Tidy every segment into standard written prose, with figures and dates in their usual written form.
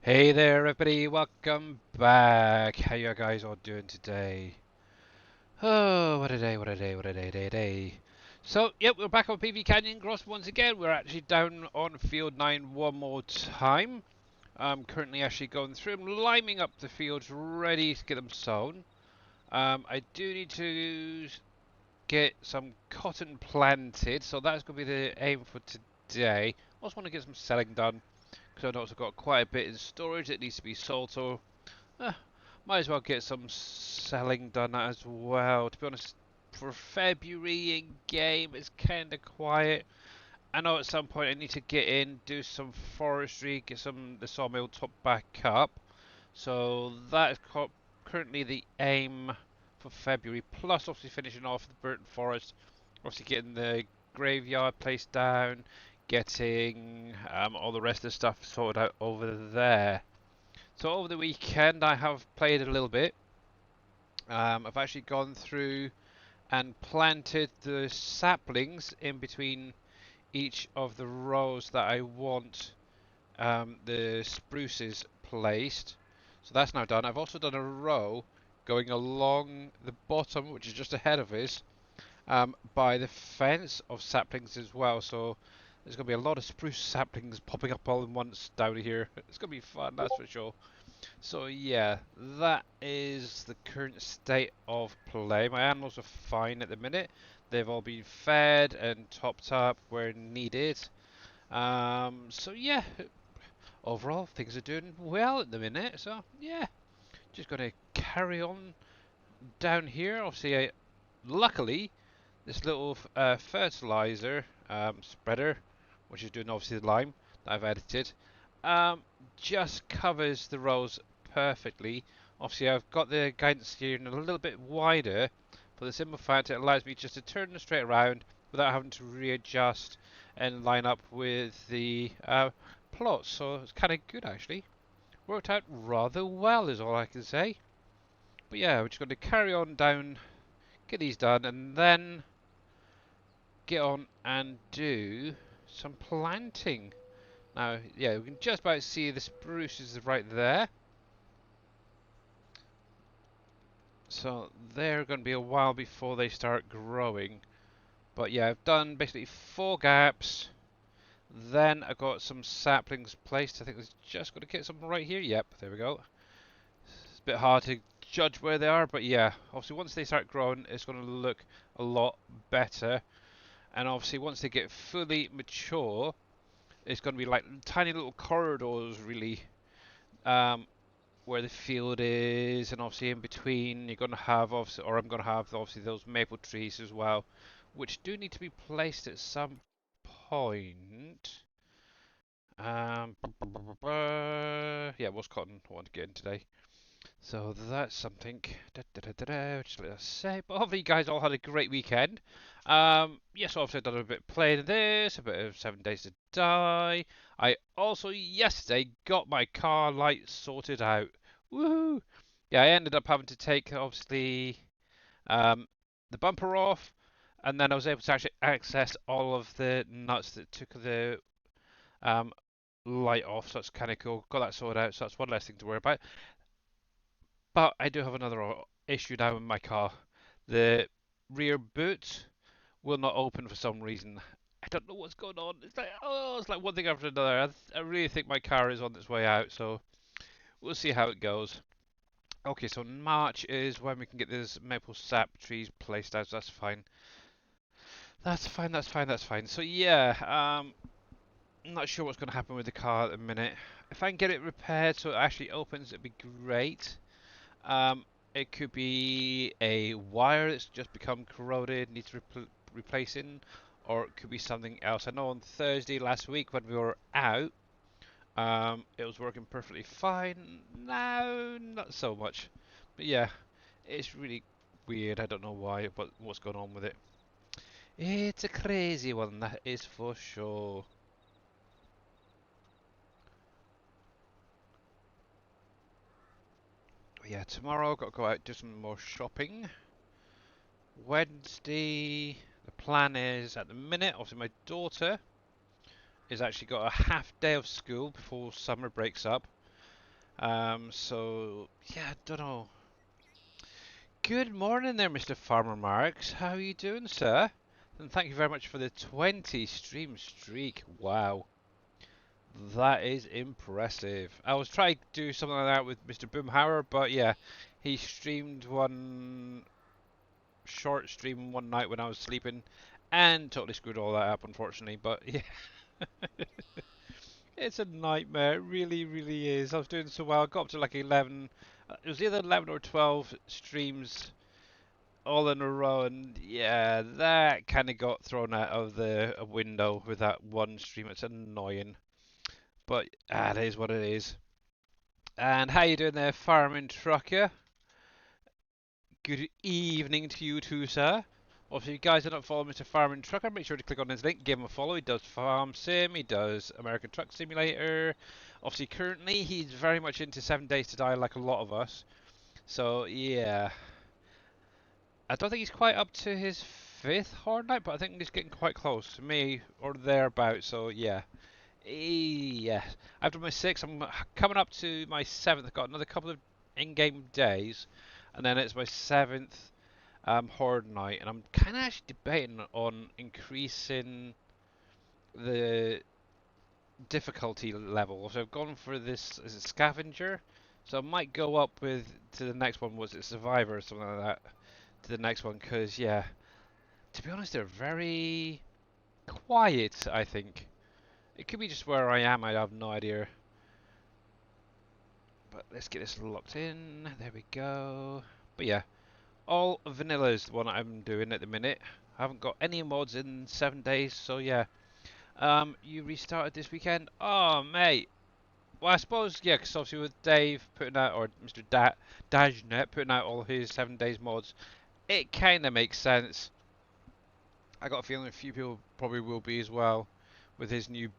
Hey there, everybody. Welcome back. How you guys all doing today? Oh, what a day, what a day, what a day. So, yep, we're back on PV Canyon Cross once again. We're actually down on field 9 one more time. I'm currently actually going through and liming up the fields ready to get them sown. I do need to get some cotton planted, so that's going to be the aim for today. I also want to get some selling done because I've also got quite a bit in storage that needs to be sold, so Eh, might as well get some selling done as well. To be honest, for February in game, it's kind of quiet. I know at some point I need to get in, do some forestry, get the sawmill top back up. So that is currently the aim for February. Plus, obviously finishing off the burnt forest, obviously getting the graveyard placed down, getting all the rest of the stuff sorted out over there. So over the weekend I have played a little bit. I've actually gone through and planted the saplings in between each of the rows that I want the spruces placed. So that's now done. I've also done a row going along the bottom, which is just ahead of us, by the fence of saplings as well. So there's going to be a lot of spruce saplings popping up all at once down here. It's going to be fun, that's for sure. So yeah, that is the current state of play. My animals are fine at the minute. They've all been fed and topped up where needed. So yeah, overall things are doing well at the minute. So yeah, just gonna carry on down here. Obviously, luckily, this little fertilizer spreader, which is doing obviously the lime that I've edited, um, just covers the rows perfectly. Obviously, I've got the guidance steering a little bit wider for the simple fact it allows me just to turn straight around without having to readjust and line up with the plots. So it's kind of good actually. Worked out rather well is all I can say. But yeah, we're just going to carry on down, get these done, and then get on and do some planting. Now, yeah, we can just about see the spruces right there. So they're going to be a while before they start growing. But yeah, I've done basically 4 gaps. Then I got some saplings placed. I think there's just going to get some right here. Yep, there we go. It's a bit hard to judge where they are, but yeah, obviously once they start growing, it's going to look a lot better. And obviously once they get fully mature, it's going to be like tiny little corridors, really, um, where the field is, and obviously in between you're going to have obviously, or I'm going to have obviously those maple trees as well, which do need to be placed at some point. Yeah, what's cotton I want to get in today. So that's something. Just let us say. But hopefully you guys all had a great weekend. Yes, obviously I've done a bit of playing of this, a bit of 7 Days to Die. I also yesterday got my car light sorted out. Woohoo! Yeah, I ended up having to take obviously um, the bumper off, and then I was able to actually access all of the nuts that took the um, light off. So that's kind of cool. Got that sorted out. So that's one less thing to worry about. But I do have another issue now in my car. The rear boot will not open for some reason. I don't know what's going on. It's like one thing after another. I really think my car is on its way out, so we'll see how it goes. Okay, so March is when we can get these maple sap trees placed out. So that's fine. That's fine. That's fine. That's fine. So yeah, I'm not sure what's going to happen with the car at the minute. If I can get it repaired so it actually opens, it'd be great. It could be a wire that's just become corroded, needs replacing, or it could be something else. I know on Thursday last week when we were out, it was working perfectly fine. Now, not so much. But yeah, it's really weird. I don't know why, but what's going on with it. It's a crazy one, that is for sure. Yeah, tomorrow got to go out do some more shopping. Wednesday, the plan is at the minute, obviously my daughter has actually got a half day of school before summer breaks up. So yeah, I don't know. Good morning there, Mr. Farmer Marks. How are you doing, sir? And thank you very much for the 20 stream streak. Wow, that is impressive. I was trying to do something like that with Mr. Boomhauer, but yeah, he streamed one short stream one night when I was sleeping and totally screwed all that up, unfortunately. But yeah, it's a nightmare. It really, really is. I was doing so well. I got up to like 11. It was either 11 or 12 streams all in a row, and yeah, that kind of got thrown out of the window with that one stream. It's annoying, but it is what it is. And how you doing there, farming trucker? Good evening to you too, sir. Also, if you guys are not following Mr. Farming Trucker, make sure to click on his link, give him a follow. He does Farm Sim, he does American Truck Simulator. Obviously, currently, he's very much into 7 Days to Die like a lot of us. So, yeah. I don't think he's quite up to his 5th Horde Night, but I think he's getting quite close to me or thereabouts. So, yeah. Yeah. After my 6th, I'm coming up to my 7th. I've got another couple of in-game days, and then it's my 7th Horde Night, and I'm kind of actually debating on increasing the difficulty level. So I've gone for this as a scavenger, so I might go up with to the next one. Was it Survivor or something like that? To the next one, because yeah, to be honest, they're very quiet. I think it could be just where I am. I have no idea. But let's get this locked in. There we go. But yeah, all vanilla is the one I'm doing at the minute. I haven't got any mods in 7 days, so yeah. You restarted this weekend? Oh, mate. Well, I suppose, yeah, because obviously with Dave putting out, or Mr. Dajnet putting out all his 7 days mods, it kind of makes sense. I got a feeling a few people probably will be as well, with his new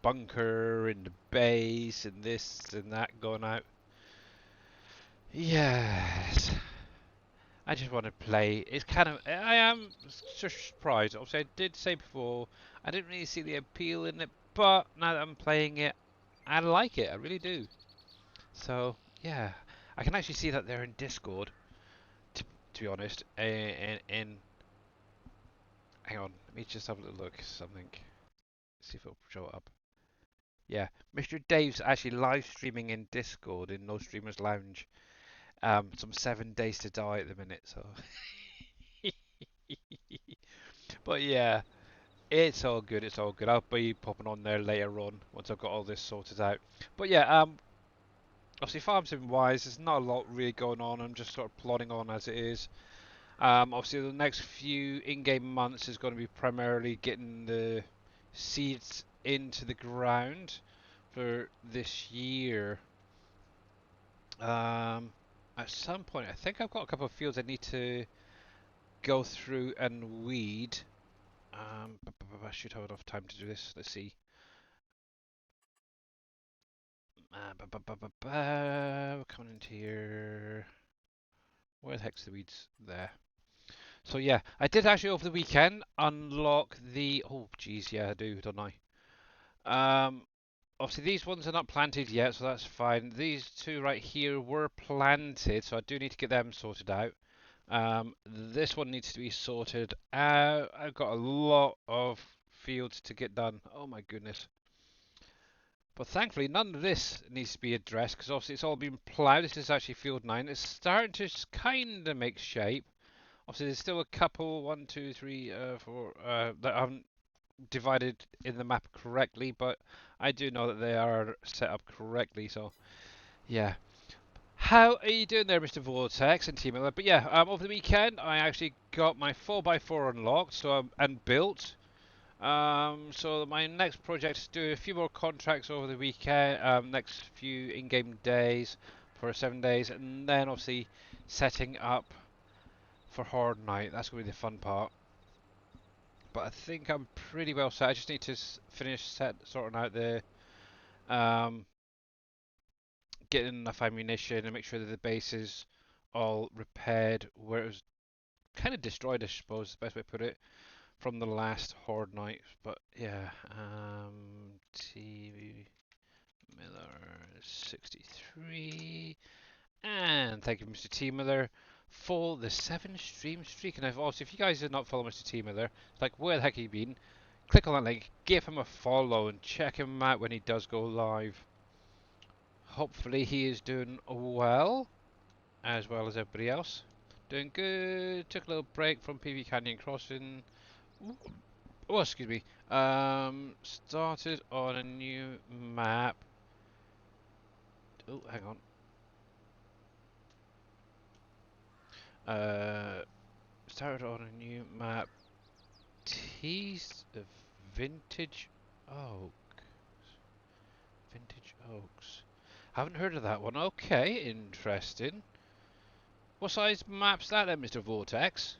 bunker and the base and this and that going out. Yes. I just want to play. It's kind of. I am surprised. Obviously, I did say before I didn't really see the appeal in it, but now that I'm playing it, I like it. I really do. So yeah, I can actually see that they're in Discord. To be honest, and hang on, let me just have a little look. Something. See if it'll show up. Yeah, Mr. Dave's actually live streaming in Discord in No Streamers Lounge. Some 7 days to die at the minute. So, but yeah. It's all good. It's all good. I'll be popping on there later on once I've got all this sorted out. But yeah, obviously farm sim wise, there's not a lot really going on. I'm just sort of plodding on as it is. Obviously the next few in-game months is going to be primarily getting the seeds into the ground for this year. At some point, I think I've got a couple of fields I need to go through and weed. I should have enough time to do this. Let's see. We're coming into here. Where the heck's the weeds? There. So yeah, I did actually over the weekend unlock the. Oh, geez, yeah, I do, don't I? Obviously these ones are not planted yet, so that's fine. These two right here were planted, so I do need to get them sorted out. This one needs to be sorted out. I've got a lot of fields to get done. Oh my goodness. But thankfully, none of this needs to be addressed because obviously it's all been ploughed. This is actually field 9. It's starting to kind of make shape. Obviously, there's still a couple, 1, 2, 3, 4, that haven't divided in the map correctly, but I do know that they are set up correctly. So, yeah. How are you doing there, Mr. Vortex and Team Miller? But yeah, over the weekend, I actually got my 4x4 unlocked and built. So my next project is to do a few more contracts over the weekend, next few in-game days for 7 days, and then obviously setting up for Horde Night. That's going to be the fun part. But I think I'm pretty well set. I just need to finish sorting out the um, getting enough ammunition and make sure that the base is all repaired where it was kind of destroyed, I suppose, is the best way to put it, from the last Horde Night. But yeah, TV Miller 63. And thank you, Mr. T Miller, for the 7 stream streak. And I've also, if you guys did not follow Mr. T Miller, it's like, where the heck have you been? Click on that link, give him a follow, and check him out when he does go live. Hopefully he is doing well as everybody else. Doing good. Took a little break from PV Canyon Crossing. Oh, excuse me. Started on a new map. Oh, hang on. Started on a new map. Teased of Vintage Oak. Vintage Oaks. Haven't heard of that one. Okay, interesting. What size map's that then, Mr. Vortex?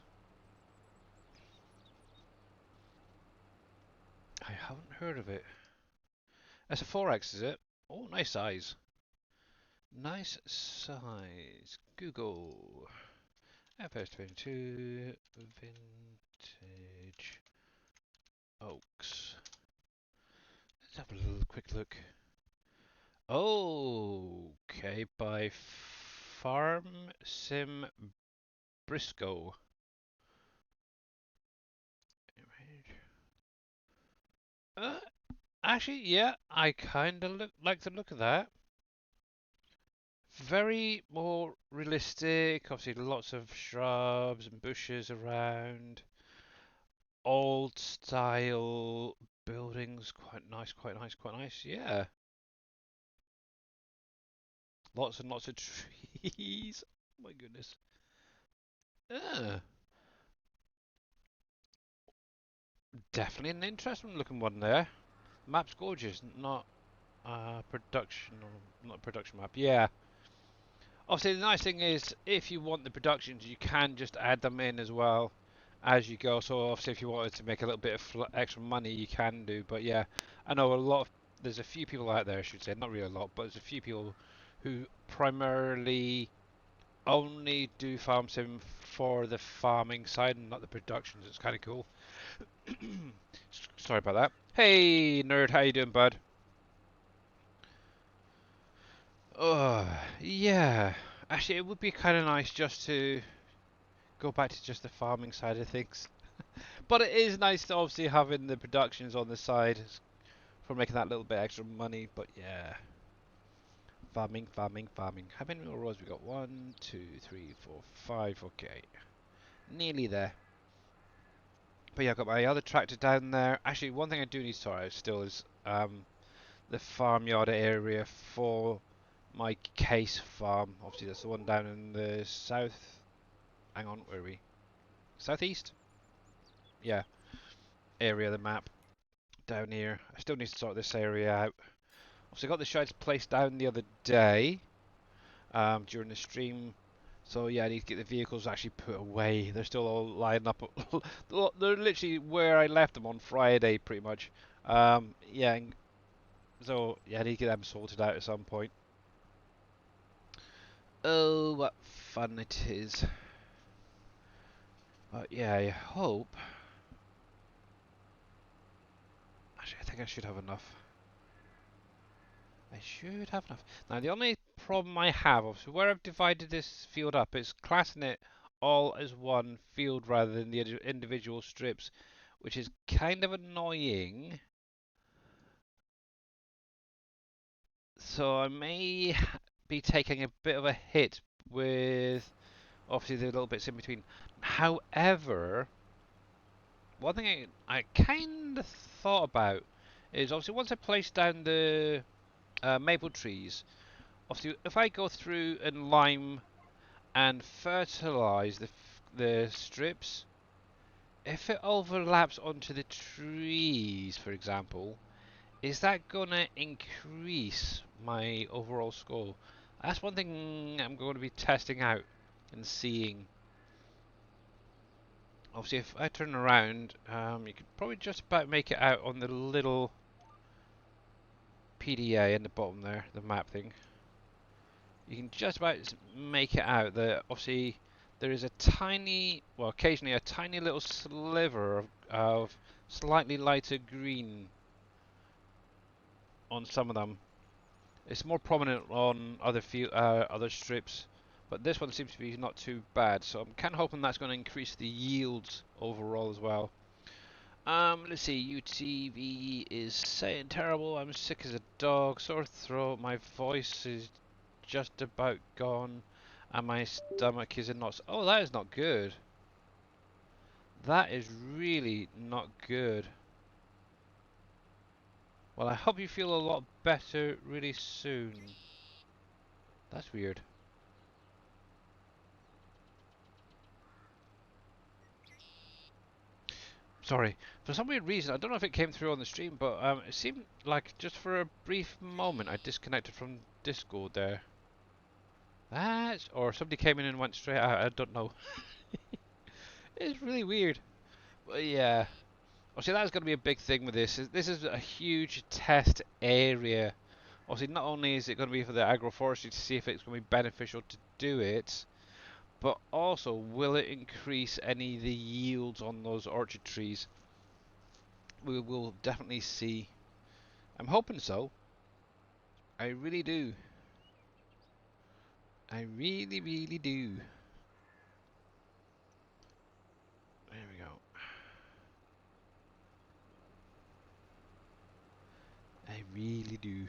I haven't heard of it. That's a 4X, is it? Oh, nice size. Nice size. Google. FS22 Vintage Oaks. Let's have a little quick look. Okay, by Farm Sim Briscoe. Actually, yeah, I kind of like the look of that. Very more realistic. Obviously, lots of shrubs and bushes around. Old style buildings. Quite nice, quite nice, quite nice. Yeah. Lots and lots of trees. Oh my goodness. Yeah. Definitely an interesting looking one there. Map's gorgeous, not production or not production map. Yeah. Obviously, the nice thing is, if you want the productions, you can just add them in as well as you go. So obviously, if you wanted to make a little bit of extra money, you can do. But yeah, I know a lot of there's a few people out there, I should say, not really a lot, but there's a few people who primarily only do farm sim for the farming side and not the productions. It's kind of cool. Sorry about that. Hey, nerd, how you doing, bud? Oh, yeah. Actually, it would be kind of nice just to go back to just the farming side of things. But it is nice to obviously having the productions on the side for making that little bit extra money. But yeah, farming, farming, farming. How many more rows we got? 1, 2, 3, 4, 5. Okay, nearly there. But yeah, I've got my other tractor down there. Actually, one thing I do need to sort out still is the farmyard area for my case farm. Obviously, that's the one down in the south. Hang on, where are we? Southeast? Yeah, area of the map down here. I still need to sort this area out. Obviously, I got the sheds placed down the other day during the stream. So yeah, I need to get the vehicles actually put away. They're still all lined up. They're literally where I left them on Friday, pretty much. Yeah, so yeah, I need to get them sorted out at some point. Oh, what fun it is. Yeah, I hope. Actually, I think I should have enough. I should have enough. Now, the only problem I have, obviously, where I've divided this field up, it's classing it all as one field rather than the individual strips, which is kind of annoying. So I may be taking a bit of a hit with, obviously, the little bits in between. However, one thing I kind of thought about is, obviously, once I place down the maple trees, obviously, if I go through and lime and fertilize the strips, if it overlaps onto the trees, for example, is that gonna increase my overall score? That's one thing I'm going to be testing out and seeing. Obviously, if I turn around, you could probably just about make it out on the little PDA in the bottom there, the map thing. You can just about make it out that obviously there is a tiny, well, occasionally a tiny little sliver of slightly lighter green on some of them. It's more prominent on other strips, but this one seems to be not too bad. So I'm kind of hoping that's going to increase the yields overall as well. Let's see. UTV is saying terrible. I'm sick as a dog. Sore throat. My voice is just about gone, and my stomach is in knots. Oh, that is not good. That is really not good. Well, I hope you feel a lot better really soon. That's weird. Sorry. For some weird reason, I don't know if it came through on the stream, but it seemed like just for a brief moment I disconnected from Discord there. That's... Or somebody came in and went straight out, I don't know. It's really weird. But yeah. Obviously that's going to be a big thing with this. This is a huge test area. Obviously not only is it going to be for the agroforestry to see if it's going to be beneficial to do it, but also will it increase any of the yields on those orchard trees? We will definitely see. I'm hoping so. I really do. I really, really do. There we go. I really do.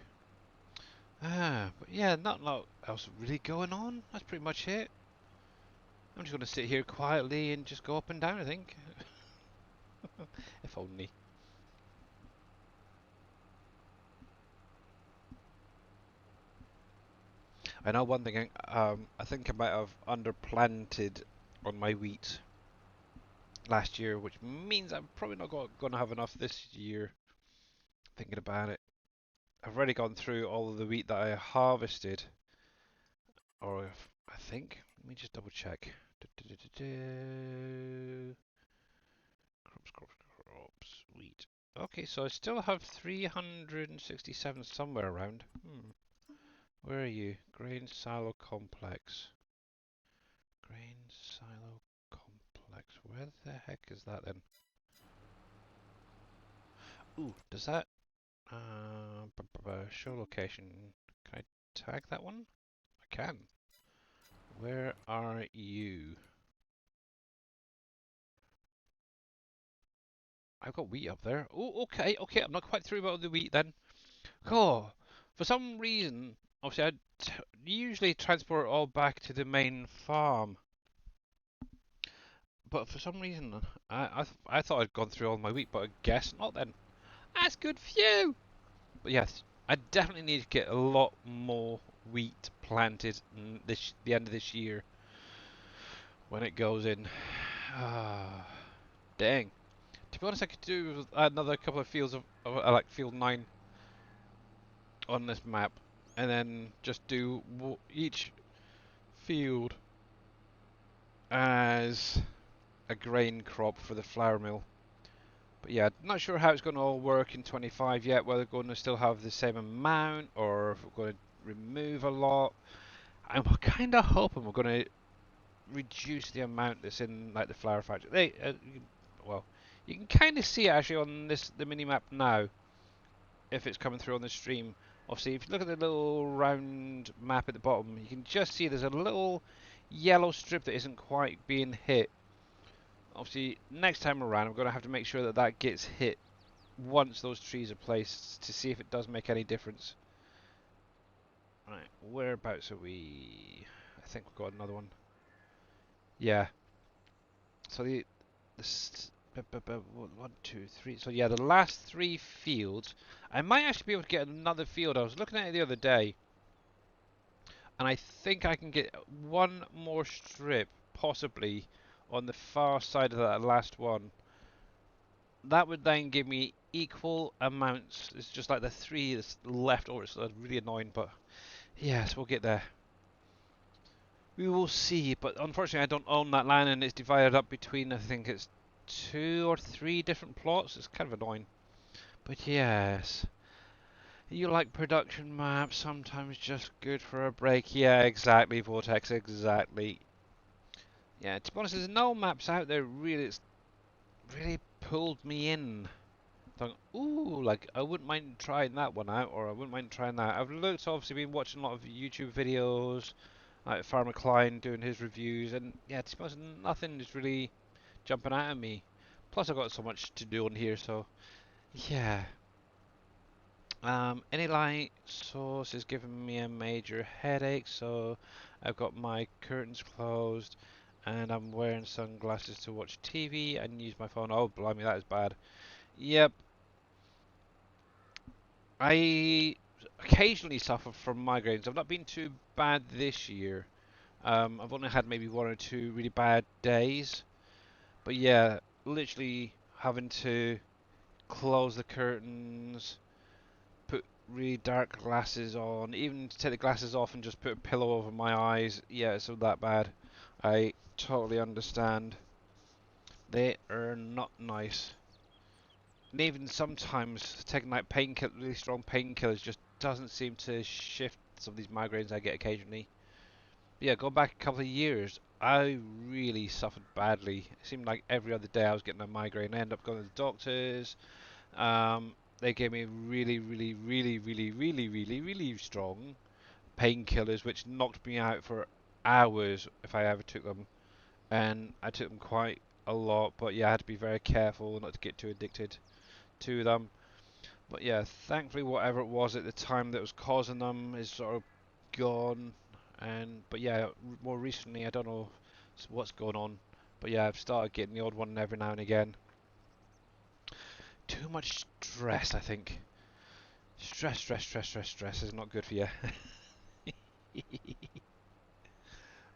But yeah, not a lot else really going on. That's pretty much it. I'm just going to sit here quietly and just go up and down, I think. If only. I know one thing, I think I might have underplanted on my wheat last year, which means I'm probably not going to have enough this year. Thinking about it. I've already gone through all of the wheat that I harvested. Or if, I think, let me just double check. Crops, wheat. Okay, so I still have 367 somewhere around. Where are you? Grain silo complex. Grain silo complex. Where the heck is that then? Ooh, does that show location? Can I tag that one? I can. Where are you? I've got wheat up there. Oh, okay, okay. I'm not quite through about the wheat then. Oh, for some reason, obviously I usually transport it all back to the main farm, but for some reason I thought I'd gone through all my wheat, but I guess not then. That's good for you. But yes, I definitely need to get a lot more wheat planted the end of this year when it goes in. Ah, dang. To be honest, I could do another couple of fields of like field 9 on this map, and then just do each field as a grain crop for the flour mill. But yeah, not sure how it's going to all work in 25 yet, whether we're going to still have the same amount or if we're going to remove a lot. I'm kind of hoping we're going to reduce the amount that's in like the flour factory. Well, you can kind of see it actually on the mini map now if it's coming through on the stream. Obviously, if you look at the little round map at the bottom, you can just see there's a little yellow strip that isn't quite being hit. Obviously, next time around, I'm going to have to make sure that that gets hit once those trees are placed to see if it does make any difference. Right, whereabouts are we? I think we've got another one. Yeah. So one, two, three. So yeah, the last 3 fields. I might actually be able to get another field. I was looking at it the other day, and I think I can get one more strip, possibly, on the far side of that last one. That would then give me equal amounts. It's just like the 3 that's left over, so that's really annoying, but yes, we'll get there. We will see, but unfortunately I don't own that land and it's divided up between, I think it's 2 or 3 different plots. It's kind of annoying. But yes. You like production maps, sometimes just good for a break. Yeah, exactly, Vortex, exactly. Yeah, to be honest, there's no maps out there really, it's really pulled me in. thought, ooh, like I wouldn't mind trying that one out, or I wouldn't mind trying that. I've looked, obviously, been watching a lot of YouTube videos, like Farmer Klein doing his reviews, and yeah, to be honest, nothing is really jumping out at me. Plus, I've got so much to do on here, so yeah. Any light source is giving me a major headache, so I've got my curtains closed, and I'm wearing sunglasses to watch TV and use my phone. Oh, blimey, that is bad. Yep, I occasionally suffer from migraines. I've not been too bad this year. I've only had maybe one or two really bad days. But yeah, literally having to close the curtains, put really dark glasses on, even to take the glasses off and just put a pillow over my eyes. Yeah, it's not that bad. I totally understand. They are not nice. And even sometimes taking like really strong painkillers just doesn't seem to shift some of these migraines I get occasionally. But yeah, going back a couple of years, I really suffered badly. It seemed like every other day I was getting a migraine. I ended up going to the doctors. They gave me really strong painkillers, which knocked me out for hours if I ever took them. And I took them quite a lot, but yeah, I had to be very careful not to get too addicted to them. But yeah, thankfully whatever it was at the time that was causing them is sort of gone. And but yeah, more recently I don't know what's going on. But yeah, I've started getting the odd one every now and again. Too much stress, I think. Stress is not good for you.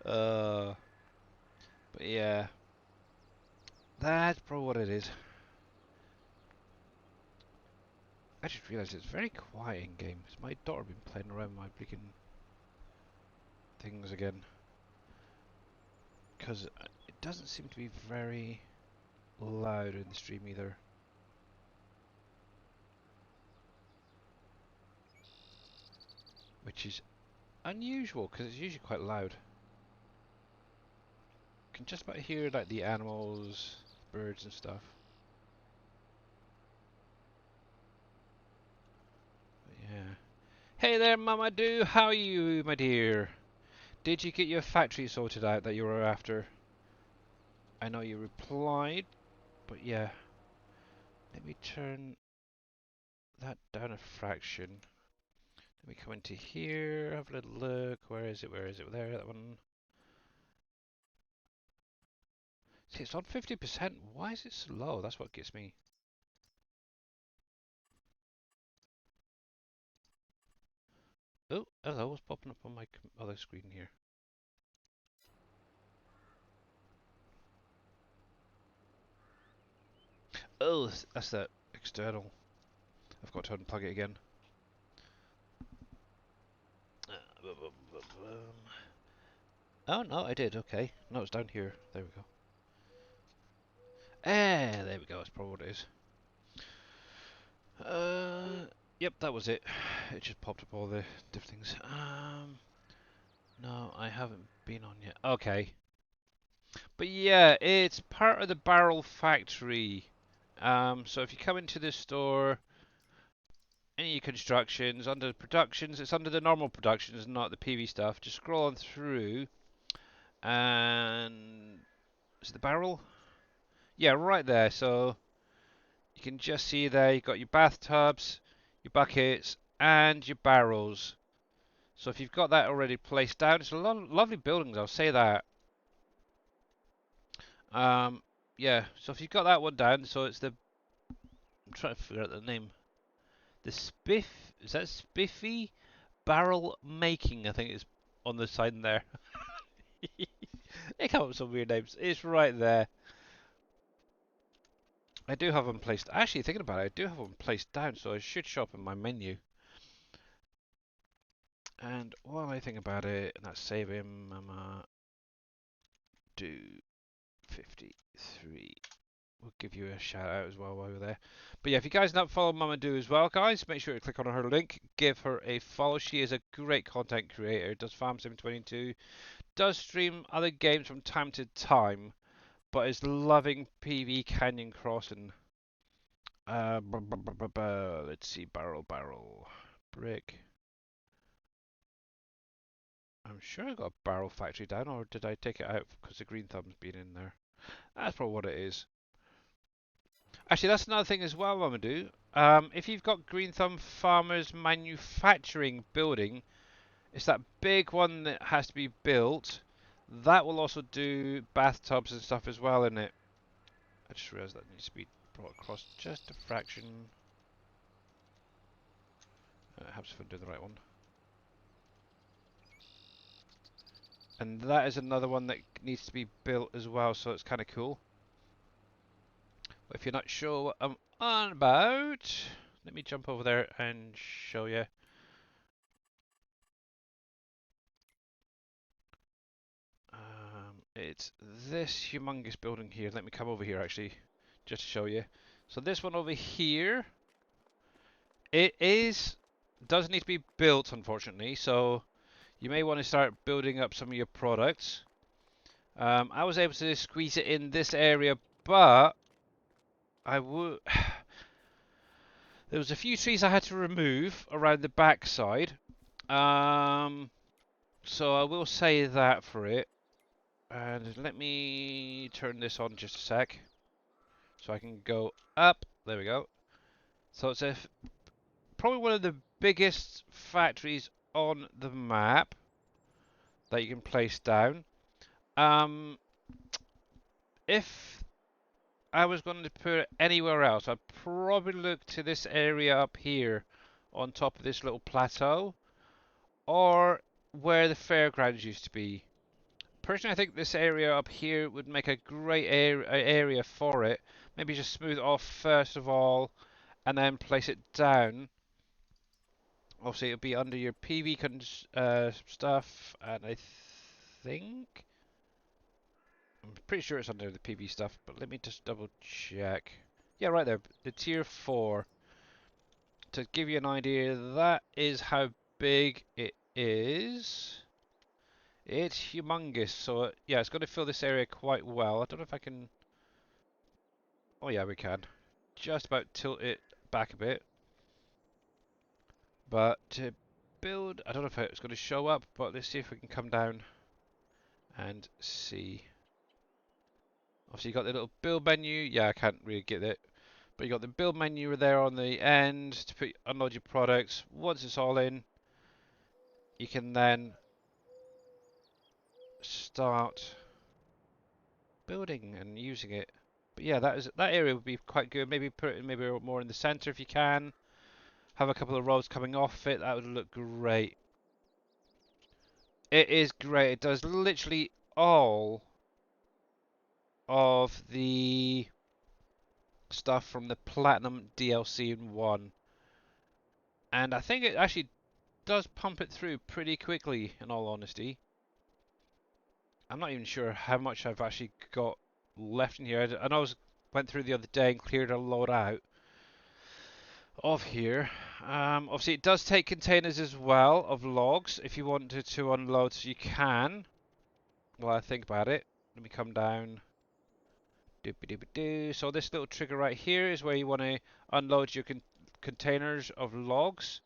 uh, but yeah, that's probably what it is. I just realised it's very quiet in game. Has my daughter been playing around with my freaking things again? Because it doesn't seem to be very loud in the stream either. Which is unusual because it's usually quite loud. You can just about hear like the animals, birds and stuff. But yeah. Hey there, Mama Do. How are you, my dear? Did you get your factory sorted out that you were after? I know you replied, but yeah. Let me turn that down a fraction. Let me come into here, have a little look. Where is it? Where is it? There, that one. See, it's on 50%. Why is it so low? That's what gets me. Oh, hello, what's popping up on my other screen here? Oh, that's that external. I've got to unplug it again. Oh, no, I did. Okay. No, it's down here. There we go. There we go. That's probably what it is. Yep, that was it. It just popped up all the different things. No, I haven't been on yet. Okay. But yeah, it's part of the barrel factory. So if you come into this store, any constructions, under productions, it's under the normal productions, not the PV stuff. Just scroll on through, and is it the barrel? Yeah, right there. So you can just see there, you've got your bathtubs, your buckets, and your barrels. So if you've got that already placed down, it's a lovely buildings, I'll say that. Um, yeah, so if you've got that one down, so it's the, I'm trying to figure out the name. The Spiff, is that Spiffy Barrel Making, I think it's on the side in there. They come up with some weird names. It's right there. I do have them placed, actually thinking about it, I do have them placed down, so it should show up in my menu. And while I think about it, and that's save him, do 53. We'll give you a shout out as well while we're there. But yeah, if you guys not follow Mama Do as well, guys, make sure to click on her link, give her a follow. She is a great content creator, does Farm Sim 22, does stream other games from time to time, but is loving PV Canyon Crossing. Let's see, barrel, brick. I'm sure I got a barrel factory down, or did I take it out because the green thumb's been in there? That's probably what it is. Actually, that's another thing as well I'm going to do. If you've got Green Thumb Farmers Manufacturing building, it's that big one that has to be built. That will also do bathtubs and stuff as well in it. I just realised that needs to be brought across just a fraction. It helps if I'm doing the right one. And that is another one that needs to be built as well, so it's kind of cool. But if you're not sure what I'm on about, let me jump over there and show you. It's this humongous building here. Let me come over here actually, just to show you. So this one over here, it does need to be built, unfortunately. So you may want to start building up some of your products. I was able to squeeze it in this area, but I would. There was a few trees I had to remove around the backside. So I will say that for it. And let me turn this on just a sec. So I can go up. There we go. So it's probably one of the biggest factories on the map that you can place down. If I was going to put it anywhere else, I'd probably look to this area up here on top of this little plateau, or where the fairgrounds used to be. Personally, I think this area up here would make a great area for it. Maybe just smooth it off first of all, and then place it down. Obviously, it'll be under your PV stuff, and I think I'm pretty sure it's under the PV stuff. But let me just double check. Yeah, right there, the tier 4. To give you an idea, that is how big it is. It's humongous, so yeah, it's going to fill this area quite well. I don't know if I can. Oh yeah, we can. Just about tilt it back a bit. But to build, I don't know if it's going to show up, but let's see if we can come down and see. Obviously, you got the little build menu. Yeah, I can't really get it. But you got the build menu there on the end to unload your products. Once it's all in, you can then start building and using it. But yeah, that area would be quite good. Maybe put it maybe more in the center if you can. Have a couple of rows coming off it. That would look great. It is great. It does literally all of the stuff from the Platinum DLC in one. And I think it actually does pump it through pretty quickly, in all honesty. I'm not even sure how much I've actually got left in here. I know I went through the other day and cleared a lot out of here. Obviously, it does take containers as well of logs. If you wanted to unload, so you can. Well, I think about it. Let me come down. Doop-a-doop-a-doo. So this little trigger right here is where you want to unload your containers of logs.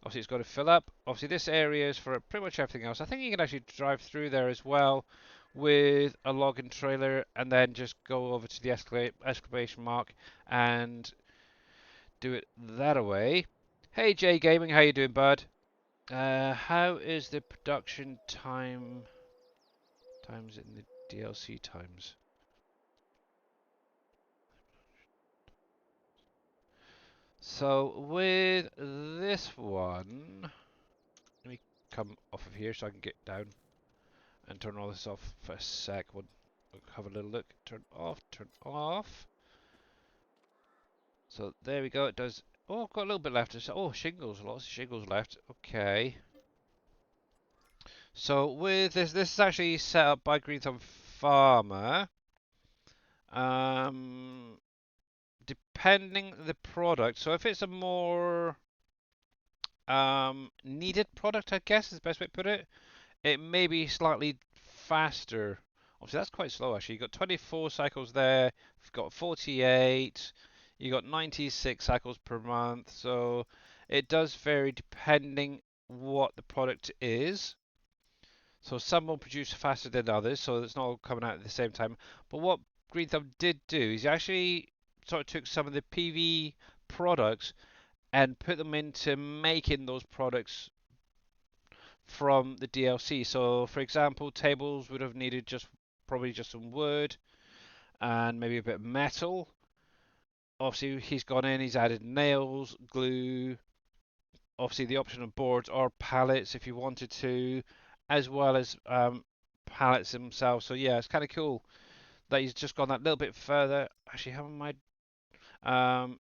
Obviously, it's got to fill up. Obviously, this area is for pretty much everything else. I think you can actually drive through there as well with a logging trailer and then just go over to the exclamation mark and do it that away. Hey, J Gaming, how you doing, bud? How is the production times in the DLC times? So with this one, let me come off of here so I can get down and turn all this off for a sec. We'll have a little look. Turn off, turn off. So there we go. It does. Oh, I've got a little bit left. Oh, shingles. Lots of shingles left. Okay. So with this is actually set up by Green Thumb Farmer. Depending the product. So if it's a more needed product, I guess is the best way to put it, it may be slightly faster. Obviously, that's quite slow actually. You've got 24 cycles there. You've got 48. You got 96 cycles per month, so it does vary depending what the product is. So some will produce faster than others, so it's not all coming out at the same time. But what Green Thumb did do is he actually sort of took some of the PV products and put them into making those products from the DLC. So, for example, tables would have needed probably just some wood and maybe a bit of metal. Obviously, he's gone in, he's added nails, glue, obviously the option of boards or pallets if you wanted to, as well as pallets themselves. So yeah, it's kind of cool that he's just gone that little bit further. Actually, haven't I? Um,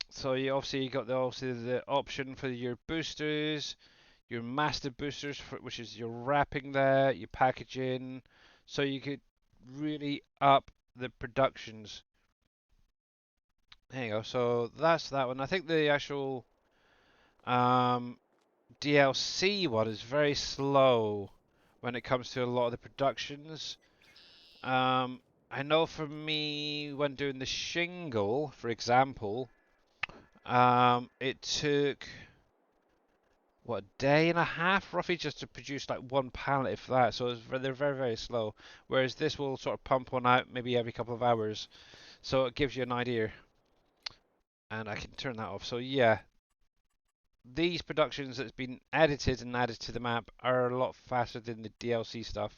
so you obviously got the option for your boosters, your master boosters, which is your wrapping there, your packaging, so you could really up the productions. There you go. So that's that one. I think the actual um, DLC one is very slow when it comes to a lot of the productions. I know for me, when doing the shingle, for example, it took what, a day and a half roughly just to produce like one pallet, if that. So they're very, very slow. Whereas this will sort of pump one out maybe every couple of hours. So it gives you an idea. And I can turn that off. So yeah, these productions that's been edited and added to the map are a lot faster than the DLC stuff.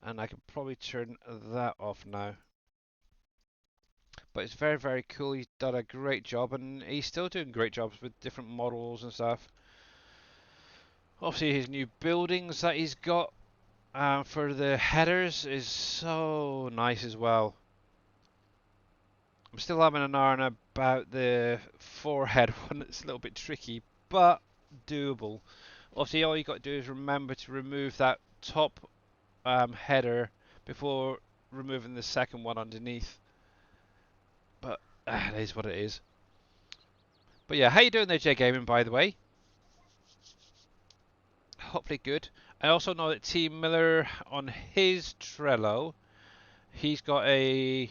And I can probably turn that off now. But it's very, very cool. He's done a great job, and he's still doing great jobs with different models and stuff. Obviously, his new buildings that he's got for the headers is so nice as well. I'm still having an iron about the forehead one. It's a little bit tricky, but doable. Obviously, all you got to do is remember to remove that top header before removing the second one underneath. But it is what it is. But yeah, how you doing there, J Gaming, by the way? Hopefully good. I also know that T Miller on his Trello, he's got a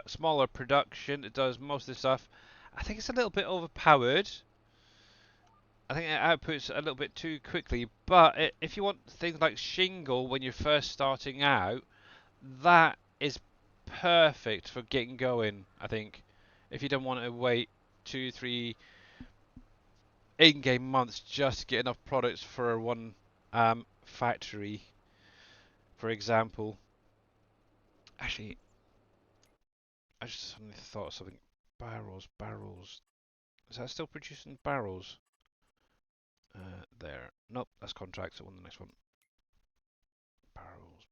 smaller production that does most of the stuff. I think it's a little bit overpowered. I think it outputs a little bit too quickly. But if you want things like shingle when you're first starting out, that is perfect for getting going, I think. If you don't want to wait 2, 3 in-game months just to get enough products for one factory, for example. Actually, I just suddenly thought of something. Barrels. Is that still producing barrels? There. Nope, that's contracts. I want the next one. Barrels.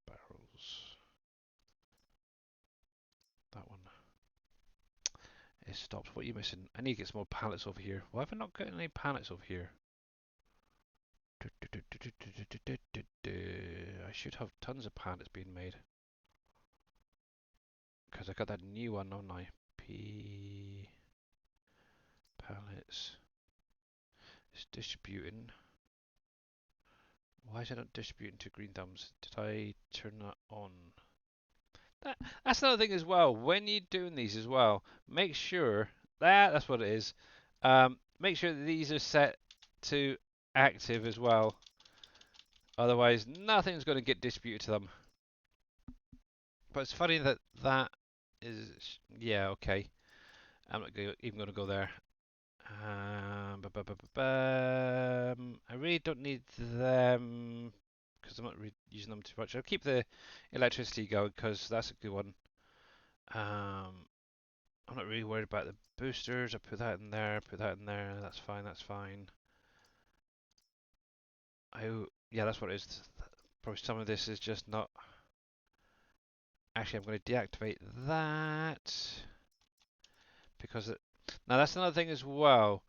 That one. It stops. What are you missing? I need to get some more pallets over here. Why have I not got any pallets over here? I should have tons of pallets being made. Because I got that new one, don't I? Pallets. It's distributing. Why is it not distributing to green thumbs? Did I turn that on? That's another thing as well. When you're doing these as well, make sure that's what it is. Make sure that these are set to active as well. Otherwise, nothing's going to get distributed to them. But it's funny that that is, yeah, okay. I'm not even going to go there. I really don't need them because I'm not using them too much. I'll keep the electricity going because that's a good one. I'm not really worried about the boosters. I put that in there, That's fine, that's fine. Yeah, that's what it is. Probably some of this is just not. Actually, I'm going to deactivate that because now that's another thing as well.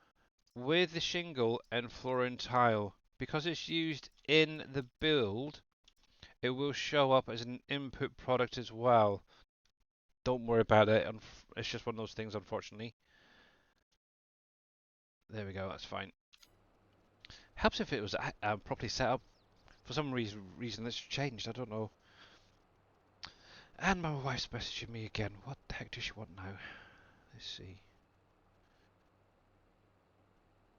With the shingle and flooring tile, because it's used in the build, it will show up as an input product as well. Don't worry about it. It's just one of those things, unfortunately. There we go. That's fine. Helps if it was properly set up. For some reason it's changed. I don't know. And my wife's messaging me again. What the heck does she want now? Let's see.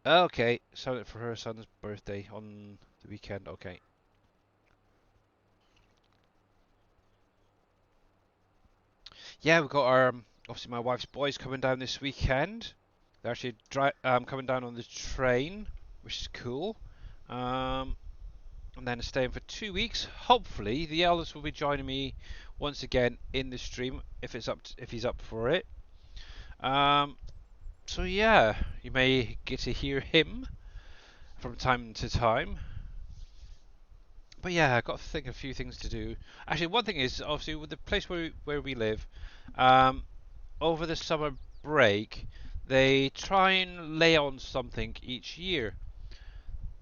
Okay, signed it for her son's birthday on the weekend. Okay. Yeah, we've got our obviously my wife's boys coming down this weekend. They're actually coming down on the train, which is cool. Um, and then staying for 2 weeks. Hopefully, the eldest will be joining me once again in the stream if he's up for it. Um, so yeah, you may get to hear him from time to time. But yeah, I've got to think of a few things to do. Actually, one thing is obviously with the place where we live, um, over the summer break, they try and lay on something each year.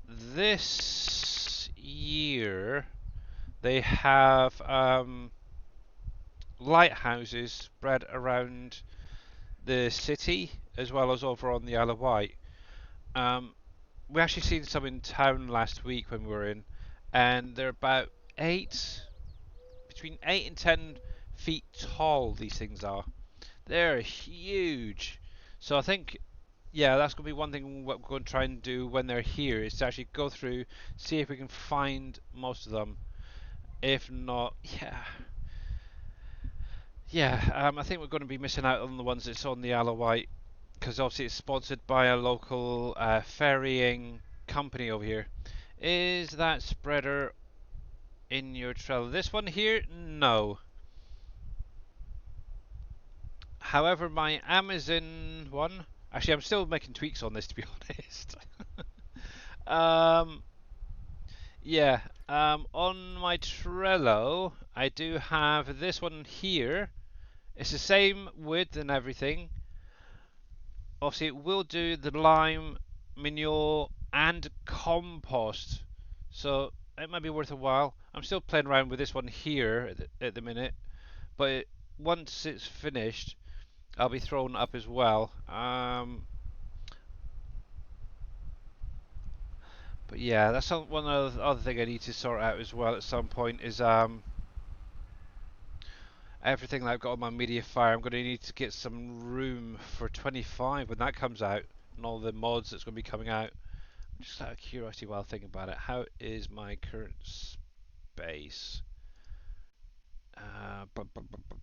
This year, they have lighthouses spread around the city as well as over on the Isle of Wight. Um, we actually seen some in town last week when we were in, and they're about between 8 and 10 feet tall. These things are. They're huge. So I think, yeah, that's going to be one thing what we're going to try and do when they're here is to actually go through, see if we can find most of them. If not, I think we're going to be missing out on the ones that's on the Isle of Wight because obviously it's sponsored by a local ferrying company over here. Is that spreader in your trailer? This one here? No. However, my Amazon one. Actually, I'm still making tweaks on this to be honest. um, yeah. On my Trello, I do have this one here. It's the same width and everything. Obviously, it will do the lime, manure, and compost. So it might be worth a while. I'm still playing around with this one here at the minute, but once it's finished, I'll be throwing it up as well. But yeah, that's one other thing I need to sort out as well at some point is everything that I've got on my media fire. I'm going to need to get some room for 25 when that comes out and all the mods that's going to be coming out. Just out of curiosity while thinking about it, how is my current space? Uh, bu- bu- bu-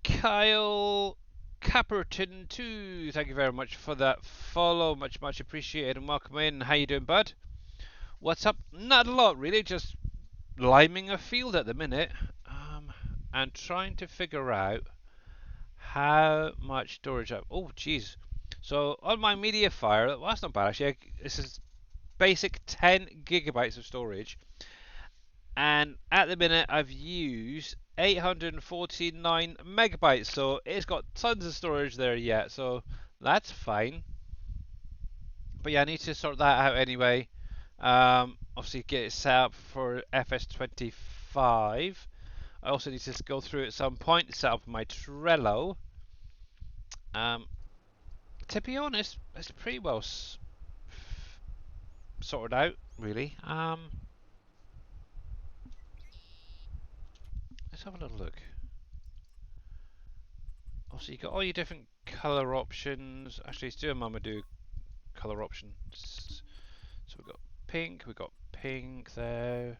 Kyle Capperton too. Thank you very much for that follow. Much appreciated and welcome in. How you doing, bud? What's up? Not a lot really. Just liming a field at the minute. And trying to figure out how much storage I. Oh, jeez. So on my MediaFire, well, that's not bad actually. This is basic 10 gigabytes of storage, and at the minute I've used 849 megabytes, so it's got tons of storage there yet, so that's fine. But yeah, I need to sort that out anyway. Obviously, get it set up for FS25. I also need to go through at some point to set up my Trello. Um, to be honest, it's pretty well sorted out, really. Let's have a little look. Also, you got all your different color options. Actually, it's doing Mamadou color options. So we've got pink there,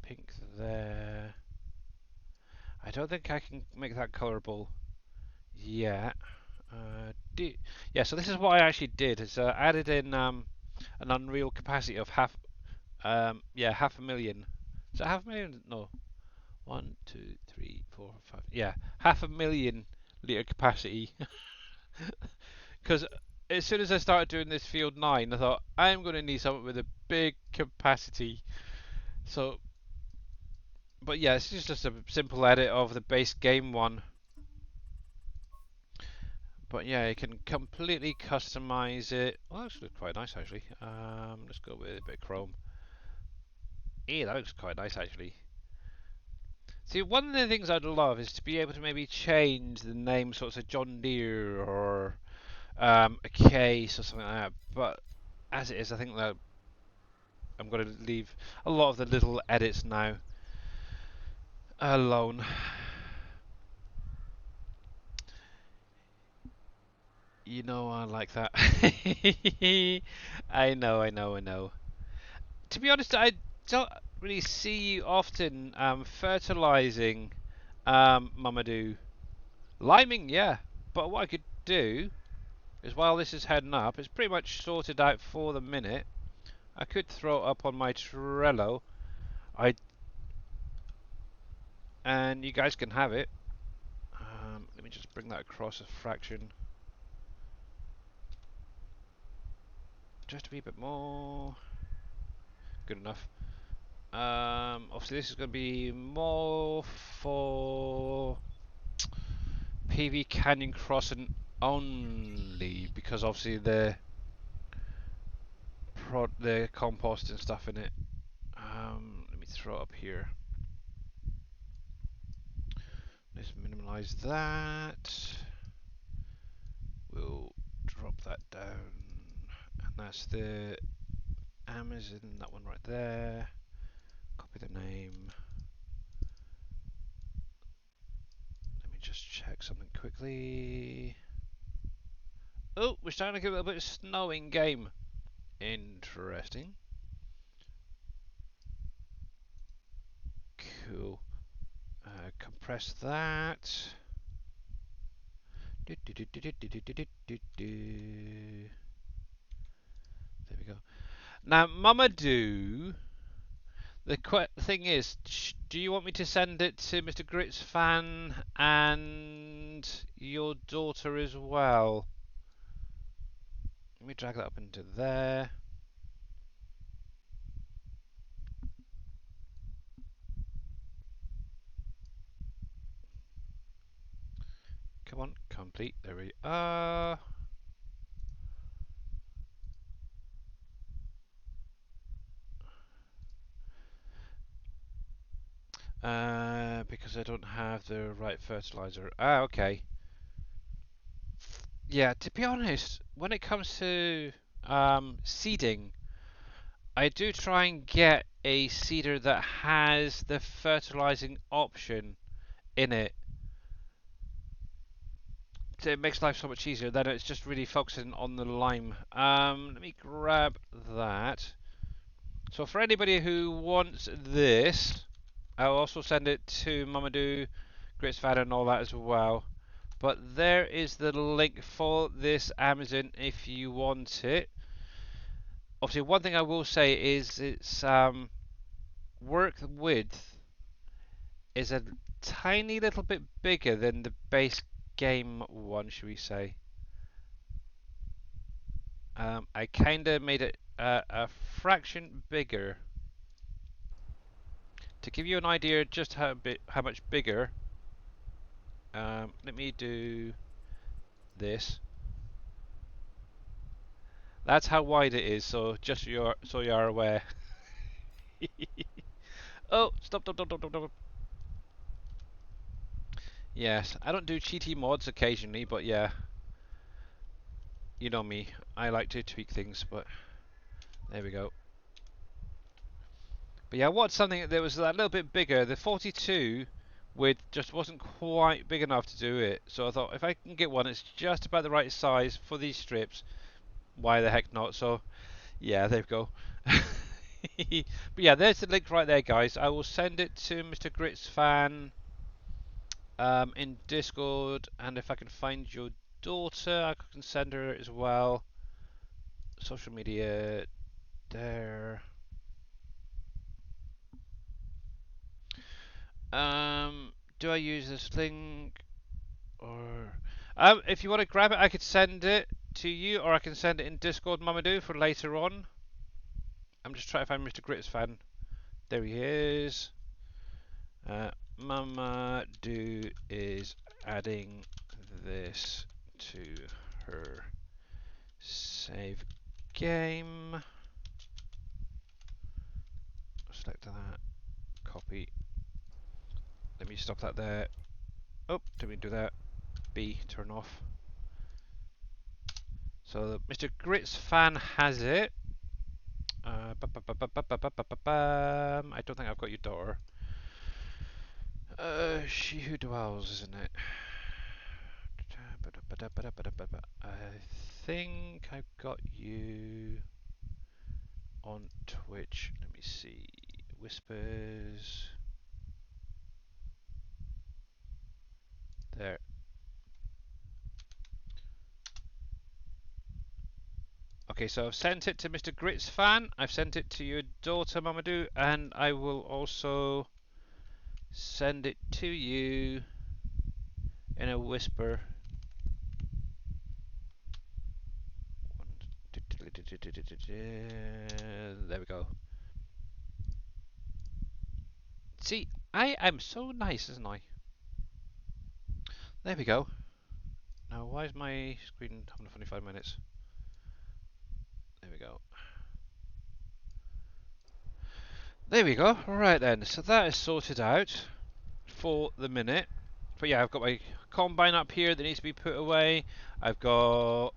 pink there. I don't think I can make that colorable yet. Yeah, so this is what I actually did. Is added in an unreal capacity of half a million. Is that half a million? No, 1, 2, 3, 4, 5. Yeah, half a million liter capacity. Because as soon as I started doing this field 9, I thought I'm going to need something with a big capacity. So, but yeah, this is just a simple edit of the base game one. But yeah, you can completely customize it. Well, that looks quite nice actually. Let's go with a bit of chrome. Yeah, that looks quite nice actually. See, one of the things I'd love is to be able to maybe change the name, sort of John Deere or a case or something like that. But as it is, I think that I'm going to leave a lot of the little edits now alone. You know I like that. I know. To be honest, I don't really see you often fertilizing Mamadou. Liming, yeah. But what I could do is while this is heading up, it's pretty much sorted out for the minute. I could throw it up on my Trello. And you guys can have it. Let me just bring that across a fraction. Just a wee bit more. Good enough. Obviously this is going to be more for PV Canyon Crossing only, because obviously the compost and stuff in it. Let me throw it up here. Let's minimize that. We'll drop that down, and that's the Amazon, that one right there. Copy the name. Let me just check something quickly. Oh, we're starting to get a little bit of snow in game. Interesting. Cool. Compress that. There we go. Now, Mamadou, the thing is, do you want me to send it to Mr. Grits Fan and your daughter as well? Let me drag that up into there. Come on, complete. There we are. Because I don't have the right fertilizer. Ah, okay. Yeah, to be honest, when it comes to seeding, I do try and get a seeder that has the fertilizing option in it. It makes life so much easier. Then it's just really focusing on the lime. Let me grab that. So for anybody who wants this, I'll also send it to Mamadou, Grits Fan and all that as well. But there is the link for this Amazon if you want it. Obviously, one thing I will say is its work width is a tiny little bit bigger than the base game one, should we say. I kind of made it a fraction bigger to give you an idea just how much bigger. Let me do this. That's how wide it is. So just so you are aware. Oh, stop. Yes, I don't do cheaty mods occasionally, but yeah, you know me. I like to tweak things, but there we go. But yeah, I want something that was a little bit bigger. The 42 width just wasn't quite big enough to do it. So I thought if I can get one that's just about the right size for these strips, why the heck not? So yeah, there we go. But yeah, there's the link right there, guys. I will send it to Mr. Grits Fan in Discord, and if I can find your daughter, I can send her as well. Social media there. Do I use this link or if you want to grab it, I could send it to you, or I can send it in Discord, Mamadou, for later on. I'm just trying to find Mr. Grits Fan. There he is. Mamadou is adding this to her save game. Select that. Copy. Let me stop that there. Oh, didn't mean to do that. B, turn off. So Mr. Grits Fan has it. I don't think I've got your daughter. She who dwells, isn't it? I think I've got you on Twitch. Let me see. Whispers. There. Okay, so I've sent it to Mr. Grits fan. I've sent it to your daughter, Mamadou, and I will also send it to you in a whisper. There we go. See, I am so nice, isn't I? There we go. Now, why is my screen having 25 minutes? There we go. There we go. Right then, so that is sorted out for the minute. But yeah, I've got my combine up here that needs to be put away. I've got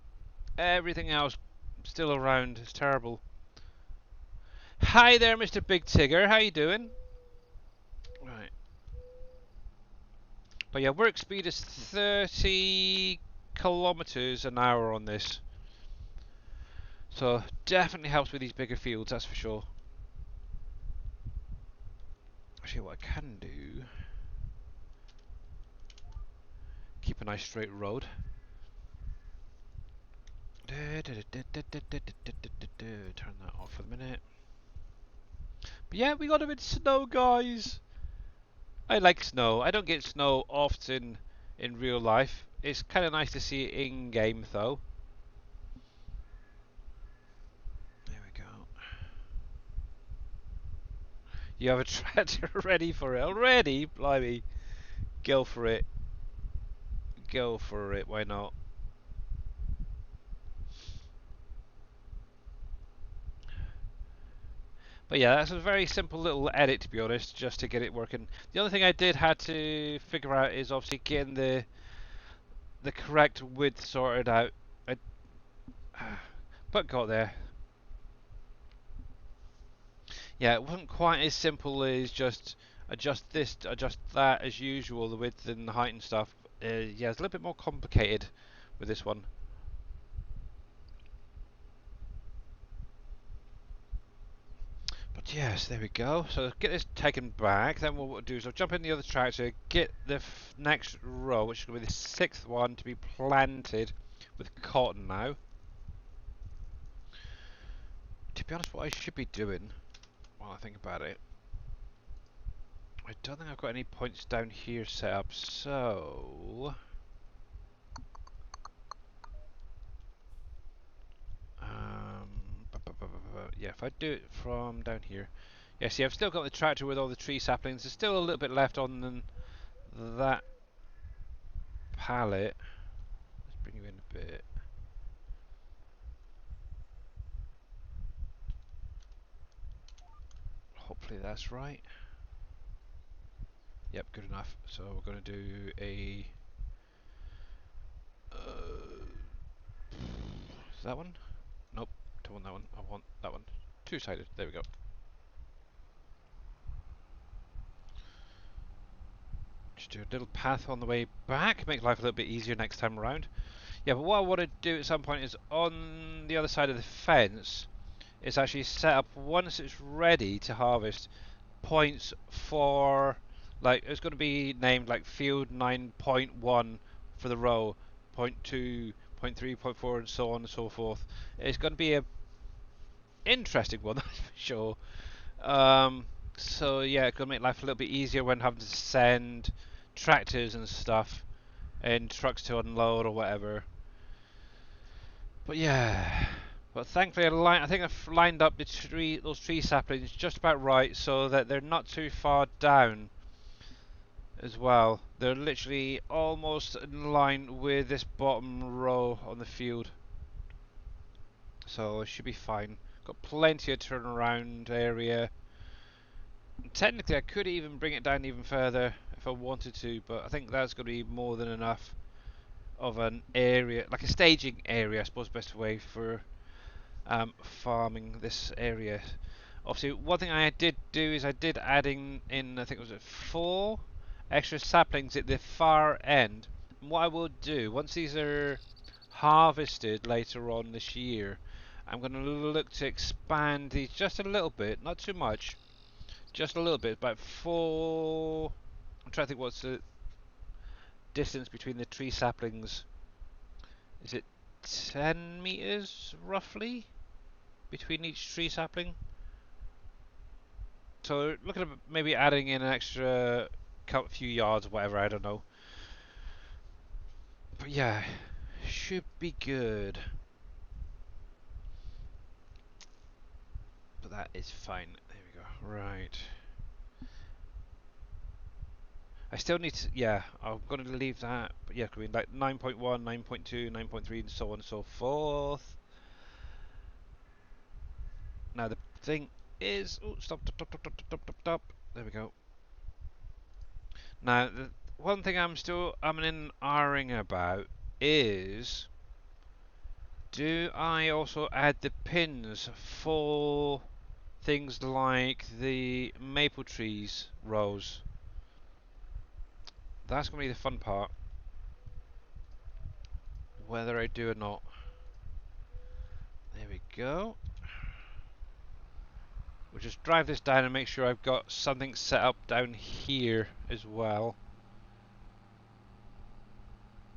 everything else still around. It's terrible. Hi there, Mr. Big Tigger. How you doing? Right. But yeah, work speed is 30 kilometers an hour on this. So definitely helps with these bigger fields, that's for sure. Actually, what I can do, keep a nice straight road. Turn that off for a minute. But yeah, we got a bit of snow, guys. I like snow. I don't get snow often in real life. It's kind of nice to see it in game, though. There we go. You have a tractor ready for it already? Blimey. Go for it. Go for it. Why not? But yeah, that's a very simple little edit, to be honest, just to get it working. The only thing I did had to figure out is obviously getting the correct width sorted out. But got there. Yeah, it wasn't quite as simple as just adjust this, adjust that as usual, the width and the height and stuff. Yeah, it's a little bit more complicated with this one. But yes, there we go. So get this taken back. Then what we'll do is I'll jump in the other tractor, get the next row, which is going to be the sixth one, to be planted with cotton now. To be honest, what I should be doing, while I think about it, I don't think I've got any points down here set up, so... yeah, if I do it from down here. Yeah, see, I've still got the tractor with all the tree saplings. There's still a little bit left on that pallet. Let's bring you in a bit. Hopefully that's right. Yep, good enough. So we're going to do a... is that one? Nope, don't want that one. I want that one. Two-sided. There we go. Just do a little path on the way back. Make life a little bit easier next time around. Yeah, but what I want to do at some point is on the other side of the fence is actually set up, once it's ready to harvest, points for, like, it's going to be named like field 9.1 for the row, point 2, point 3, point 4, and so on and so forth. It's going to be a interesting one, that's for sure. So yeah, it's going to make life a little bit easier when having to send tractors and stuff and trucks to unload or whatever. But yeah, but thankfully I think I've lined up those tree saplings just about right so that they're not too far down as well. They're literally almost in line with this bottom row on the field, so it should be fine. Got plenty of turnaround area. Technically I could even bring it down even further if I wanted to, but I think that's going to be more than enough of an area, like a staging area, I suppose, best way for farming this area. Obviously, one thing I did do is I did add in I think it was 4 extra saplings at the far end. And what I will do, once these are harvested later on this year, I'm going to look to expand these just a little bit, not too much, just a little bit, about 4. I'm trying to think what's the distance between the tree saplings. Is it 10 meters roughly between each tree sapling? So looking at maybe adding in an extra few yards or whatever, I don't know. But yeah, should be good. But that is fine. There we go. Right. I still need to, yeah, I'm going to leave that. But yeah, I mean, like 9.1, 9.2, 9.3, and so on and so forth. Now the thing is, oh, stop, stop, stop, stop, stop, stop, stop. There we go. Now, the one thing I'm still in R-ing about is, do I also add the pins for things like the maple trees rows? That's going to be the fun part. Whether I do or not. There we go. We'll just drive this down and make sure I've got something set up down here as well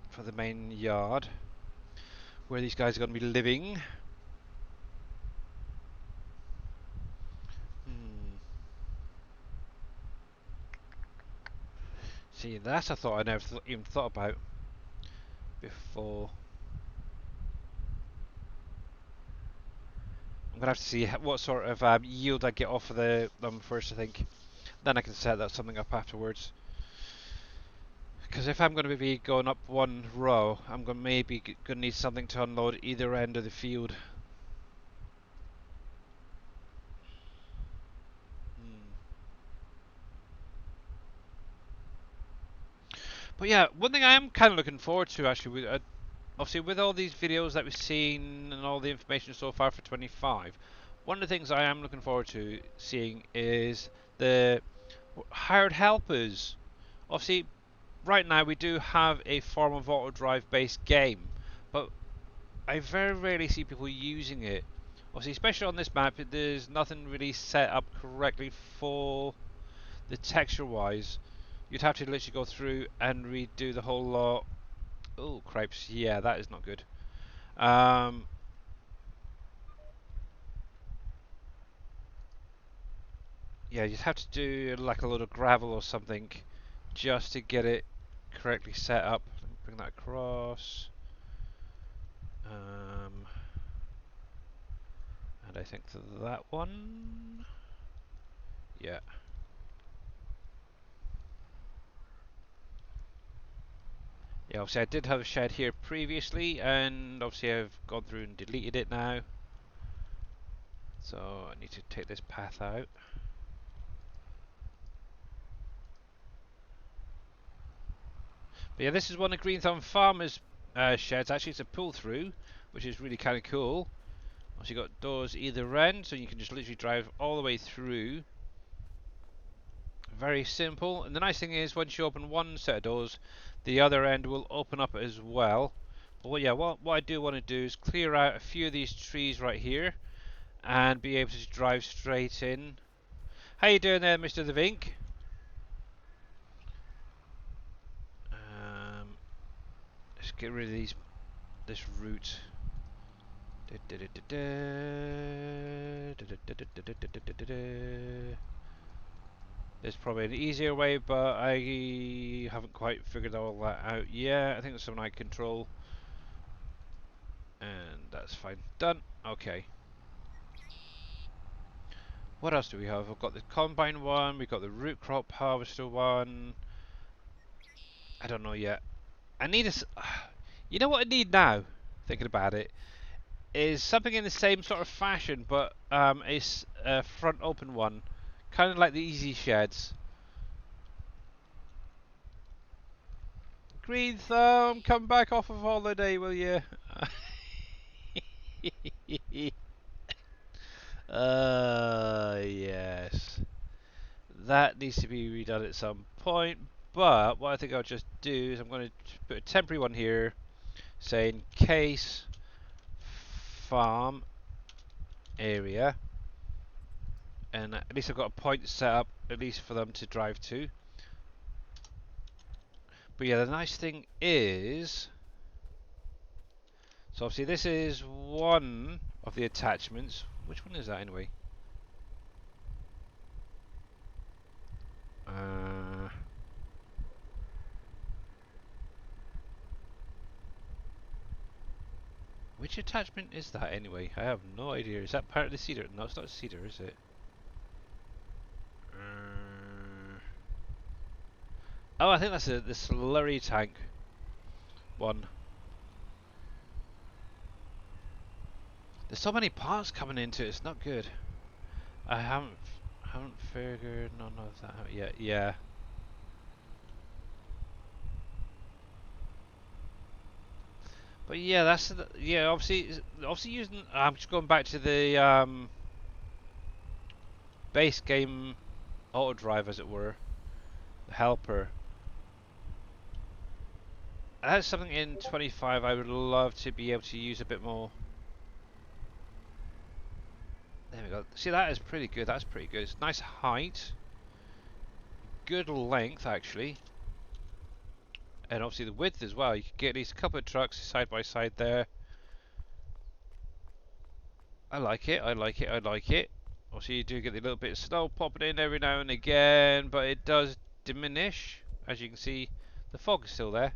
for the main yard where these guys are going to be living. See, that's a thought I never even thought about before. I'm going to have to see what sort of yield I get off of them first, I think. Then I can set that something up afterwards. Because if I'm going to be going up one row, I'm going maybe going to need something to unload either end of the field. But yeah, one thing I am kind of looking forward to actually, obviously with all these videos that we've seen and all the information so far for 25, one of the things I am looking forward to seeing is the hired helpers. Obviously, right now we do have a form of auto drive based game, but I very rarely see people using it. Obviously, especially on this map, there's nothing really set up correctly for the texture wise. You'd have to literally go through and redo the whole lot. Oh, cripes, yeah, that is not good. Yeah, you'd have to do like a load of gravel or something just to get it correctly set up. Let me bring that across. And I think that one. Yeah. Yeah, obviously I did have a shed here previously, and obviously I've gone through and deleted it now. So I need to take this path out. But yeah, this is one of Green Thumb Farmer's sheds. Actually, it's a pull through, which is really kind of cool. Also, you've got doors either end, so you can just literally drive all the way through. Very simple. And the nice thing is, once you open one set of doors, the other end will open up as well. But yeah, what I do want to do is clear out a few of these trees right here and be able to drive straight in. How you doing there, Mr. The Vink? Let's get rid of this route. There's probably an easier way, but I haven't quite figured all that out yet. I think it's something I control. And that's fine. Done. Okay. What else do we have? We've got the combine one, we've got the root crop harvester one. I don't know yet. I need a... You know what I need now? Thinking about it. Is something in the same sort of fashion, but it's a front open one. Kind of like the easy sheds. Green Thumb, come back off of holiday, will you? needs to be redone at some point. But what I think I'll just do is I'm going to put a temporary one here saying case farm area, and at least I've got a point set up at least for them to drive to. But yeah, the nice thing is, so obviously this is one of the attachments. Which one is that anyway? Which attachment is that anyway? I have no idea. Is that part of the cedar? No, it's not cedar, is it? Oh, I think that's the slurry tank one. There's so many parts coming into it. It's not good. I haven't figured none of that out yet. Yeah. But yeah, that's yeah. Obviously using. I'm just going back to the base game auto drive, as it were, the helper. That's something in 25 I would love to be able to use a bit more. There we go. See, that is pretty good. That's pretty good. It's nice height, good length actually, and obviously the width as well. You can get at least a couple of trucks side by side there. I like it. I like it. I like it. Obviously, you do get a little bit of snow popping in every now and again, but it does diminish. As you can see, the fog is still there.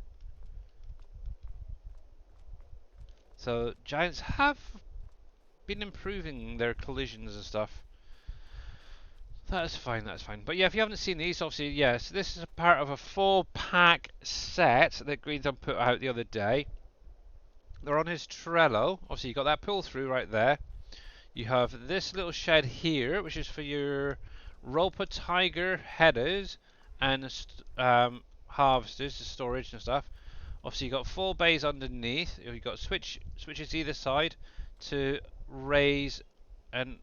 So Giants have been improving their collisions and stuff. That's fine, that's fine. But yeah, if you haven't seen these, obviously, yes, this is a part of a full pack set that Greenthumb put out the other day. They're on his Trello. Obviously, you got that pull through right there. You have this little shed here, which is for your Roper Tiger headers and harvesters, the storage and stuff. Obviously, you got 4 bays underneath. You've got switches either side to raise, and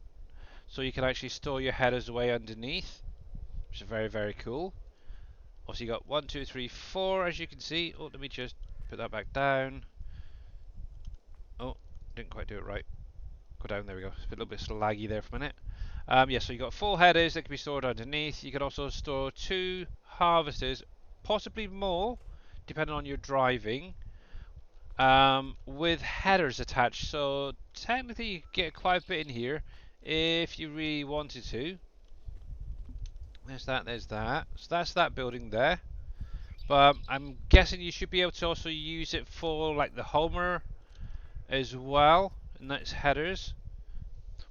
so you can actually store your headers away underneath, which is very, very cool. Obviously, you got 1, 2, 3, 4, as you can see. Oh, let me just put that back down. Oh, didn't quite do it right. Go down, there we go. It's a little bit laggy there for a minute. Yeah, so you got 4 headers that can be stored underneath. You can also store 2 harvesters, possibly more, depending on your driving, with headers attached. So technically you could get quite a bit in here if you really wanted to. There's that, there's that. So that's that building there. But I'm guessing you should be able to also use it for like the Homer as well, and that's headers.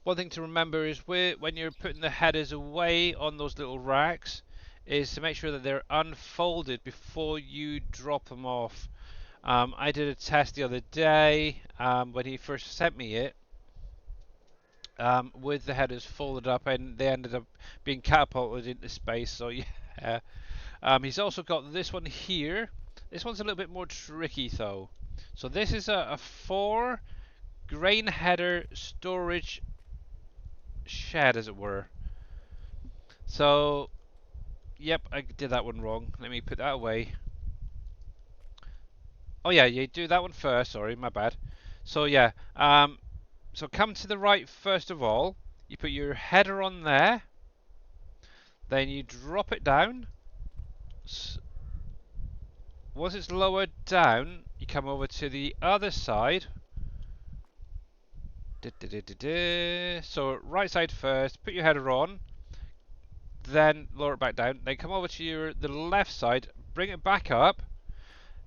One thing to remember is when you're putting the headers away on those little racks is to make sure that they're unfolded before you drop them off. I did a test the other day when he first sent me it with the headers folded up, and they ended up being catapulted into space. So yeah, he's also got this one here. This one's a little bit more tricky though. So this is a 4 grain header storage shed, as it were. So yep, I did that one wrong. Let me put that away. Oh yeah, you do that one first. Sorry, my bad. So yeah, so come to the right first of all. You put your header on there. Then you drop it down. Once it's lowered down, you come over to the other side. So right side first. Put your header on. Then lower it back down. Then come over to the left side. Bring it back up.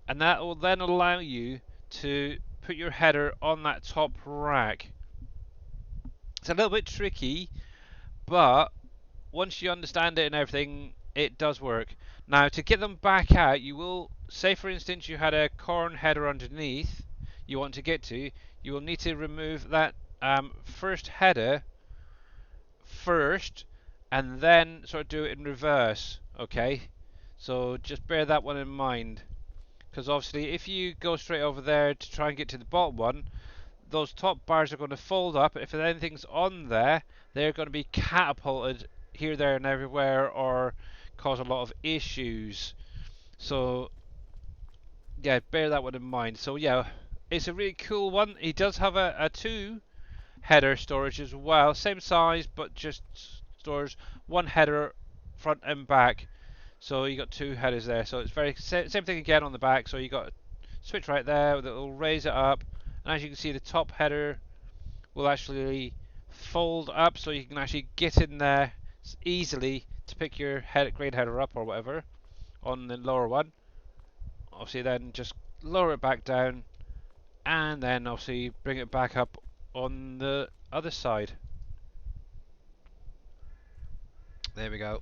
And that will then allow you to put your header on that top rack. It's a little bit tricky, but once you understand it and everything, it does work. Now, to get them back out, you will, say for instance you had a corn header underneath you want to get to, you will need to remove that first header first, and then sort of do it in reverse, okay? So just bear that one in mind. Because obviously if you go straight over there to try and get to the bottom one, those top bars are going to fold up. If anything's on there, they're going to be catapulted here, there and everywhere, or cause a lot of issues. So yeah, bear that one in mind. So yeah, it's a really cool one. He does have a two header storage as well, same size but just stores one header front and back. So you got two headers there. So it's very same thing again on the back. So you got a switch right there that will raise it up, and as you can see, the top header will actually fold up, so you can actually get in there easily to pick your grain header up or whatever on the lower one. Obviously, then just lower it back down, and then obviously bring it back up on the other side. There we go.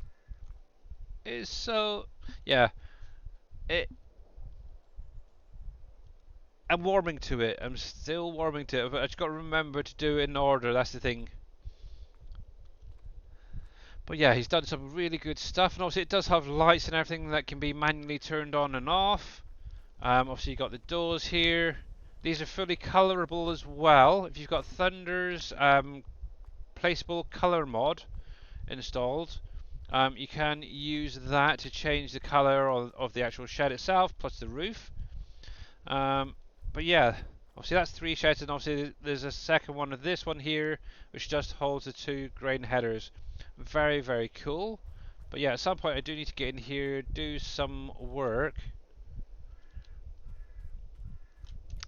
It's so yeah. It I'm warming to it. I'm still warming to it. But I just got to remember to do it in order. That's the thing. But yeah, he's done some really good stuff, and obviously it does have lights and everything that can be manually turned on and off. Obviously you got the doors here. These are fully colorable as well. If you've got Thunder's placeable color mod installed, you can use that to change the color of the actual shed itself, plus the roof. But yeah, obviously that's three sheds, and obviously there's a second one of this one here, which just holds the two grain headers. Very, very cool. But yeah, at some point I do need to get in here, do some work.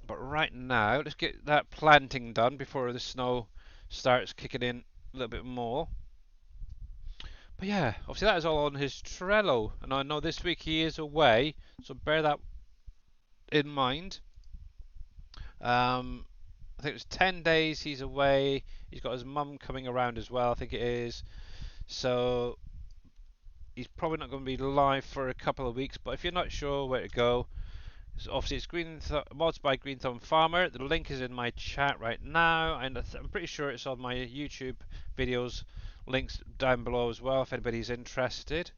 But right now, let's get that planting done before the snow starts kicking in a little bit more. But yeah, obviously that is all on his Trello, and I know this week he is away, so bear that in mind. I think it's 10 days he's away. He's got his mum coming around as well, I think it is. So he's probably not going to be live for a couple of weeks, but if you're not sure where to go, so obviously it's mods by Green Thumb Farmer. The link is in my chat right now, and I'm pretty sure it's on my YouTube videos links down below as well if anybody's interested.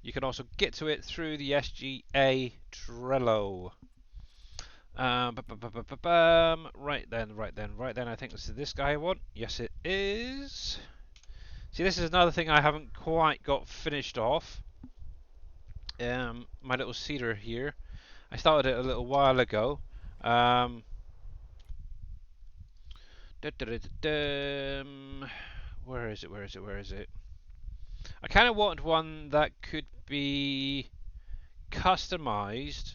You can also get to it through the SGA Trello. Right then, I think this is this guy I want. Yes, it is. See, this is another thing I haven't quite got finished off. My little cedar here. I started it a little while ago. Where is it? I kind of wanted one that could be customized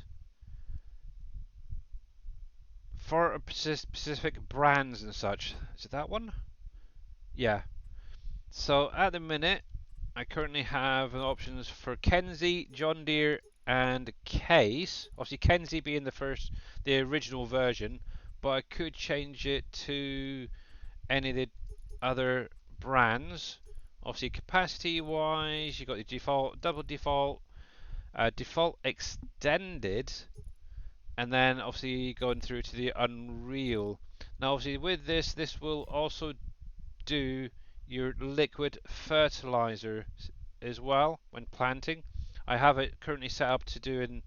for a specific brands and such. Is it that one? Yeah. So at the minute, I currently have options for Kenzie, John Deere, and Case. Obviously, Kenzie being the original version, but I could change it to any of the other brands. Obviously, capacity-wise, you got the default, double default, default extended, and then obviously going through to the Unreal. Now, obviously, with this will also do your liquid fertilizer as well when planting. I have it currently set up to doing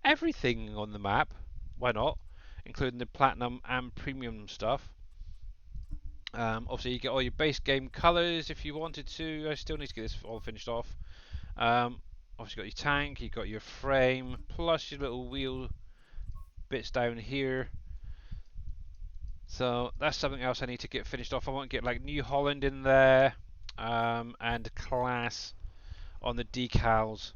everything on the map. Why not? Including the platinum and premium stuff. Obviously, you get all your base game colors if you wanted to. I still need to get this all finished off. Obviously, got your tank, you got your frame, plus your little wheel bits down here. So that's something else I need to get finished off. I want to get like New Holland in there, and class on the decals.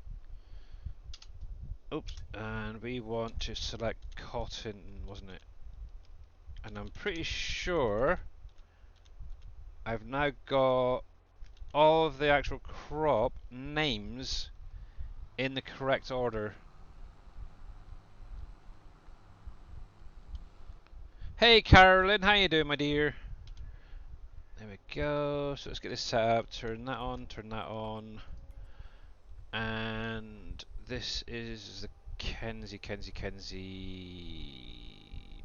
Oops, and we want to select cotton, wasn't it? And I'm pretty sure I've now got all of the actual crop names in the correct order. Hey Carolyn, how you doing, my dear? There we go. So let's get this set up. Turn that on. And this is the Kenzie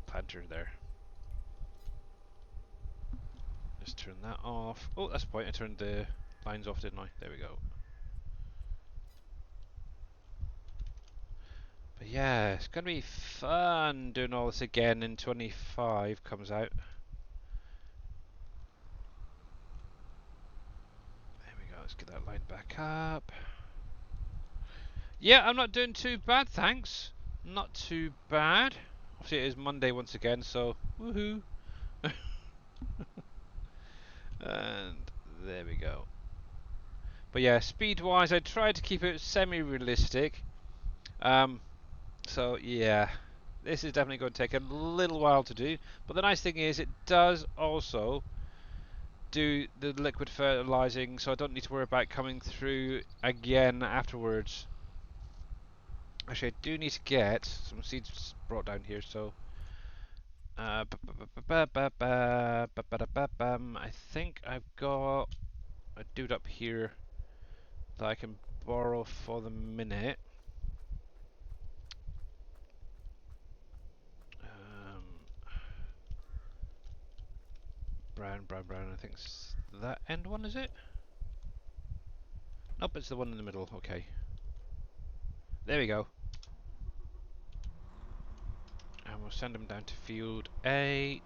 planter there. Let's turn that off. Oh, that's the point. I turned the lines off, didn't I? There we go. But yeah, it's going to be fun doing all this again in 25 comes out. There we go. Let's get that line back up. Yeah, I'm not doing too bad, thanks. Not too bad. Obviously, it is Monday once again, so woohoo. And there we go. But yeah, speed-wise, I tried to keep it semi-realistic. So yeah, this is definitely going to take a little while to do. But the nice thing is, it does also do the liquid fertilizing, so I don't need to worry about coming through again afterwards. Actually, I do need to get some seeds brought down here, so I think I've got a dude up here that I can borrow for the minute. Brown, I think it's that end one, is it? Nope, it's the one in the middle, okay. There we go. And we'll send him down to field 8.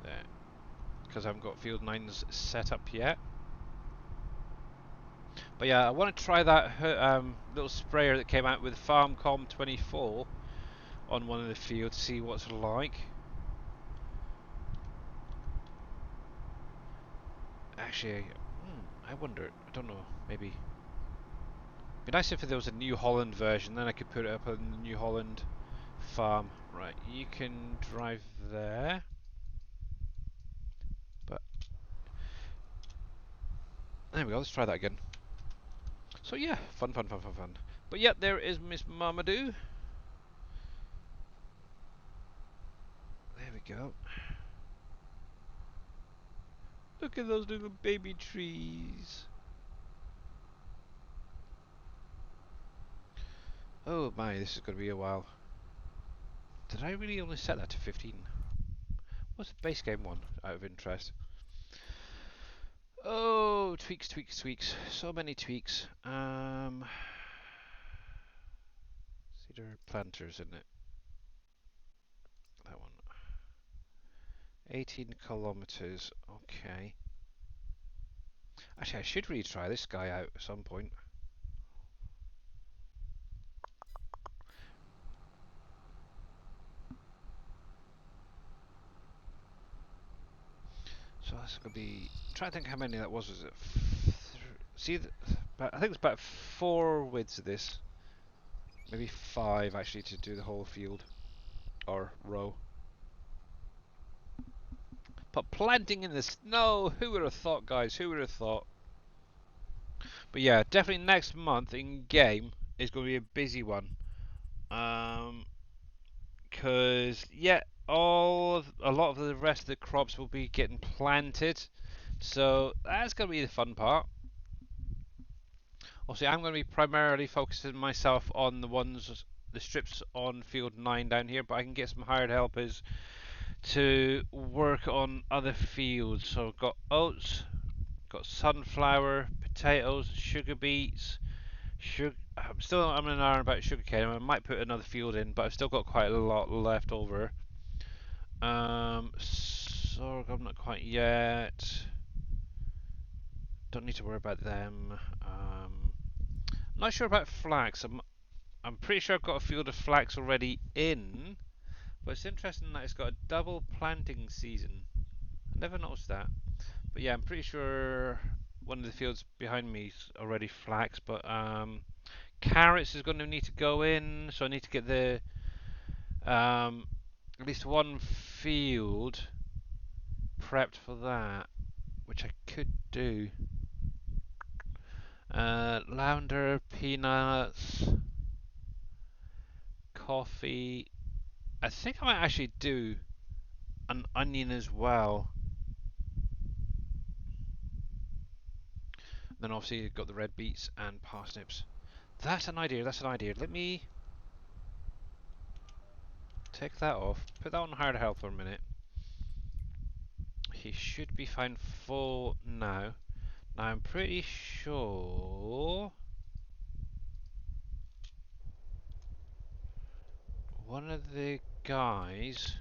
There. Because I haven't got field 9s set up yet. But yeah, I want to try that little sprayer that came out with FarmCom 24 on one of the fields, see what it's like. Actually, I wonder, I don't know, maybe. It'd be nice if there was a New Holland version, then I could put it up on the New Holland farm. Right, you can drive there. But there we go, let's try that again. So yeah, fun. But yeah, there is Miss Marmaduke. There we go. Look at those little baby trees. Oh my, this is going to be a while. Did I really only set that to 15? What's the base game one, out of interest? Oh, tweaks. So many tweaks. Cedar planters, isn't it? That one. 18 kilometers. Okay. Actually, I should really try this guy out at some point. So that's going to be... I'm trying to think how many that was. Was it... See, I think it's about 4 widths of this. Maybe 5 actually to do the whole field. Or row. But planting in the snow! Who would have thought, guys? Who would have thought? But yeah, definitely next month in game is going to be a busy one. Because yeah, a lot of the rest of the crops will be getting planted, so that's going to be the fun part. Obviously, I'm going to be primarily focusing myself on the strips on field 9 down here, but I can get some hired helpers to work on other fields. So I've got oats, got sunflower, potatoes, sugar beets. I'm in an iron about sugarcane. I might put another field in, but I've still got quite a lot left over. Sorghum, not quite yet. Don't need to worry about them. Not sure about flax. I'm pretty sure I've got a field of flax already in, but it's interesting that it's got a double planting season. I never noticed that. But yeah, I'm pretty sure one of the fields behind me is already flax, but carrots is going to need to go in, so I need to get the at least one field prepped for that, which I could do. Lavender, peanuts, coffee. I think I might actually do an onion as well. Then obviously you've got the red beets and parsnips. That's an idea, Let me take that off, put that on hard health for a minute. He should be fine for now. Now I'm pretty sure one of the guys,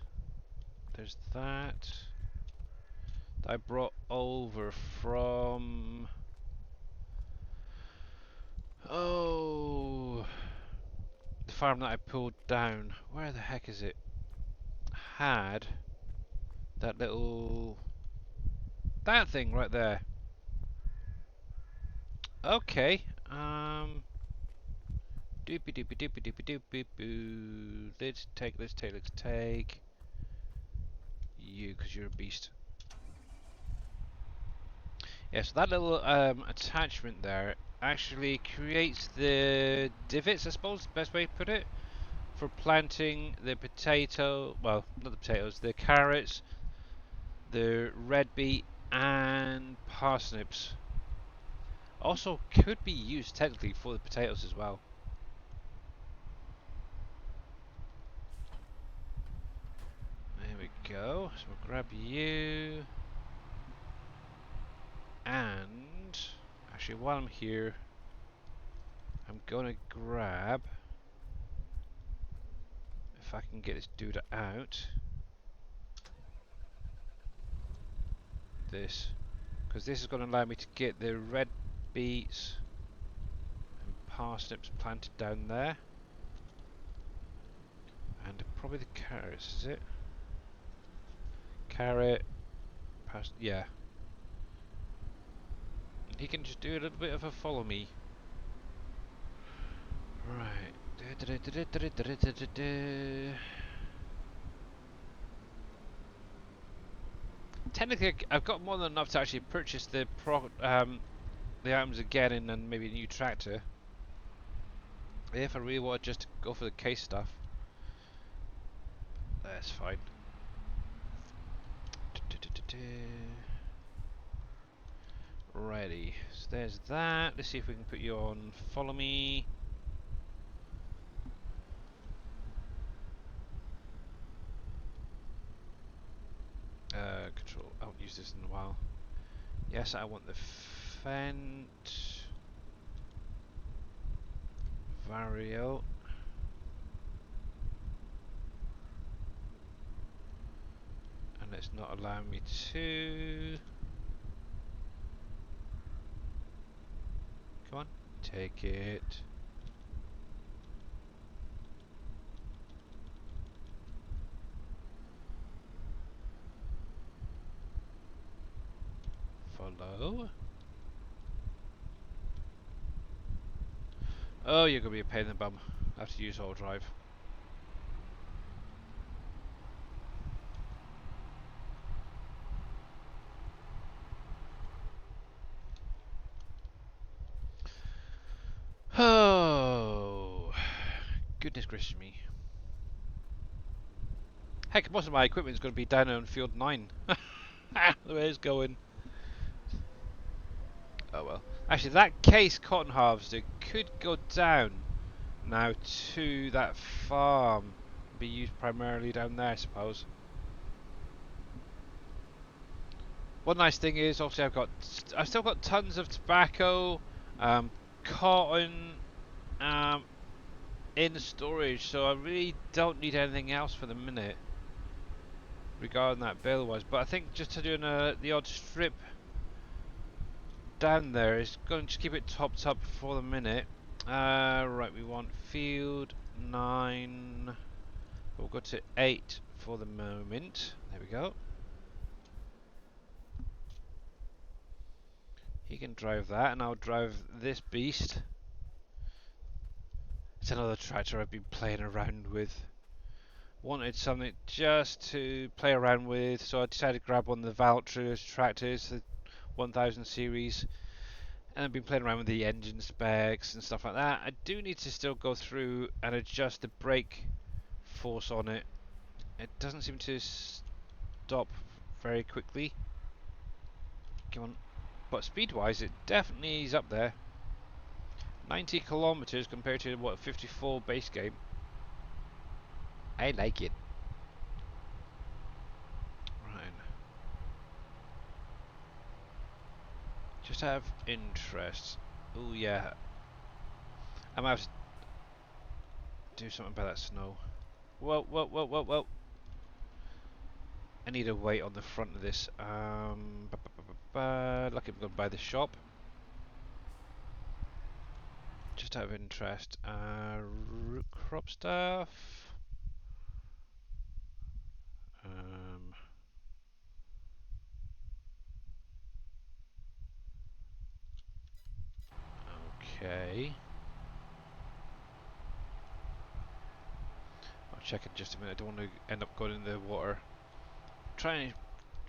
there's that. that I brought over from... Oh, the farm that I pulled down. Where the heck is it? Had that little... that thing right there. Okay. Doopy doopy doopy doopy doopy boo. Let's take you, because you're a beast. Yeah, so that little attachment there actually creates the divots, I suppose, the best way to put it, for planting the potato, well, not the potatoes, the carrots, the red beet, and parsnips. Also could be used technically for the potatoes as well. There we go. So we'll grab you. And actually, while I'm here, I'm gonna grab, if I can get this dude out, this, because this is going to allow me to get the red beets and parsnips planted down there, and probably the carrots. Is it carrot? Yeah. And he can just do a little bit of a follow me. Right. Technically, I've got more than enough to actually purchase the items again and then maybe a new tractor. If I really want to just go for the case stuff, that's fine. Ready. So there's that. Let's see if we can put you on follow me. Control. I haven't used this in a while. Yes, I want the Fent Vario. And it's not allowing me to. Come on, take it. Follow. Oh, you're gonna be a pain in the bum. I have to use all drive. Oh, goodness gracious me. Heck, most of my equipment is going to be down on field 9. The way it's going. Oh well. Actually, that case cotton harvester could go down now to that farm. Be used primarily down there, I suppose. One nice thing is, obviously, I've still got tons of tobacco, cotton, in storage, so I really don't need anything else for the minute regarding that bill wise. But I think just to do the odd strip down there is going to keep it topped up for the minute. Right, we want field 9. We'll go to 8 for the moment. There we go. He can drive that, and I'll drive this beast. It's another tractor I've been playing around with. Wanted something just to play around with, so I decided to grab one of the Valtra's tractors, the 1000 series, and I've been playing around with the engine specs and stuff like that. I do need to still go through and adjust the brake force on it. It doesn't seem to stop very quickly. Come on. But speed wise it definitely is up there. 90 kilometers compared to what, 54 base game. I like it. Right. Just have interest. Oh yeah. I might have to do something about that snow. Whoa, whoa, whoa, whoa, whoa. I need a weight on the front of this. Lucky I'm going to buy the shop. Just out of interest. Root crop stuff. Okay. I'll check in just a minute. I don't want to end up going in the water. Trying to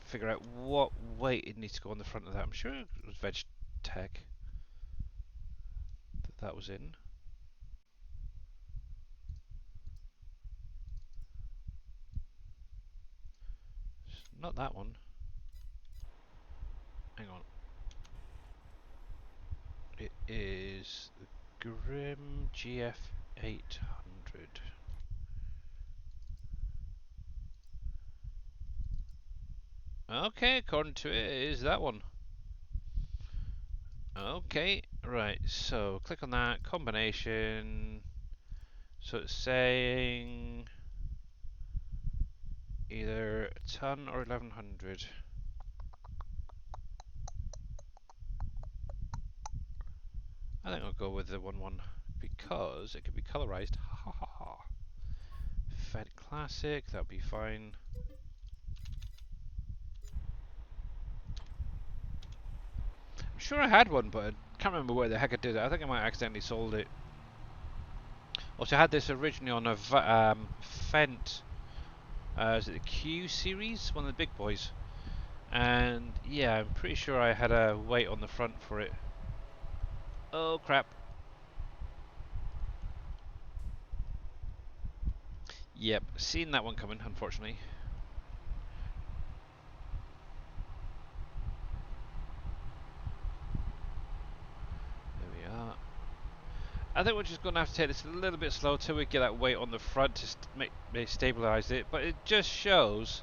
figure out what weight it needs to go on the front of that. I'm sure it was Veg Tech that was in. Not that one. Hang on. It is the Grim GF 800. Okay, according to it, it is that one. Okay, right, so click on that, combination. So it's saying either a ton or 1100. I think I'll go with the 1-1 because it can be colorized. Ha ha ha. Fed Classic, that'll be fine. I'm sure I had one, but I can't remember where the heck I did it. I think I might have accidentally sold it. Also, I had this originally on a Fendt. Is it the Q series? One of the big boys. And yeah, I'm pretty sure I had a weight on the front for it. Oh crap. Yep, seen that one coming, unfortunately. There we are. I think we're just going to have to take this a little bit slow till we get that weight on the front to stabilize it. But it just shows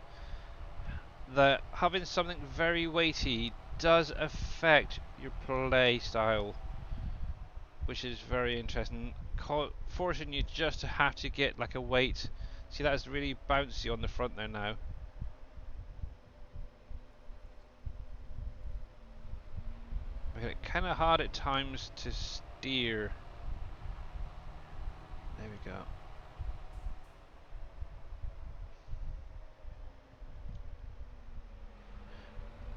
that having something very weighty does affect your play style, which is very interesting, forcing you just to have to get like a weight. See, that is really bouncy on the front there now. Making it kind of hard at times to steer. There we go.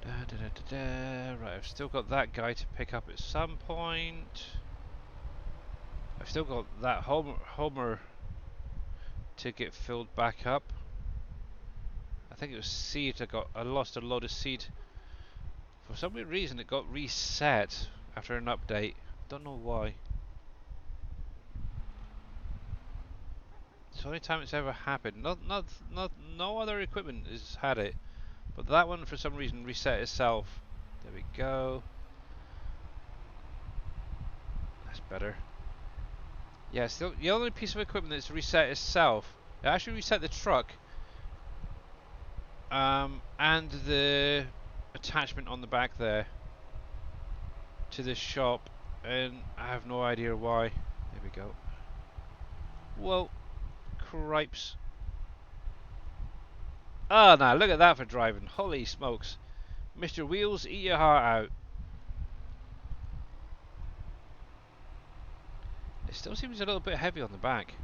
Da, da, da, da. Right, I've still got that guy to pick up at some point. I've still got that Homer to get filled back up. I think it was seed. I lost a load of seed. For some weird reason, it got reset after an update. Don't know why. It's the only time it's ever happened. No other equipment has had it, but that one for some reason reset itself. There we go. That's better. Yeah, still the only piece of equipment that's reset itself. It actually reset the truck, and the attachment on the back there to the shop, and I have no idea why. There we go. Whoa, cripes. Oh, now look at that for driving. Holy smokes. Mr. Wheels, eat your heart out. It still seems a little bit heavy on the back.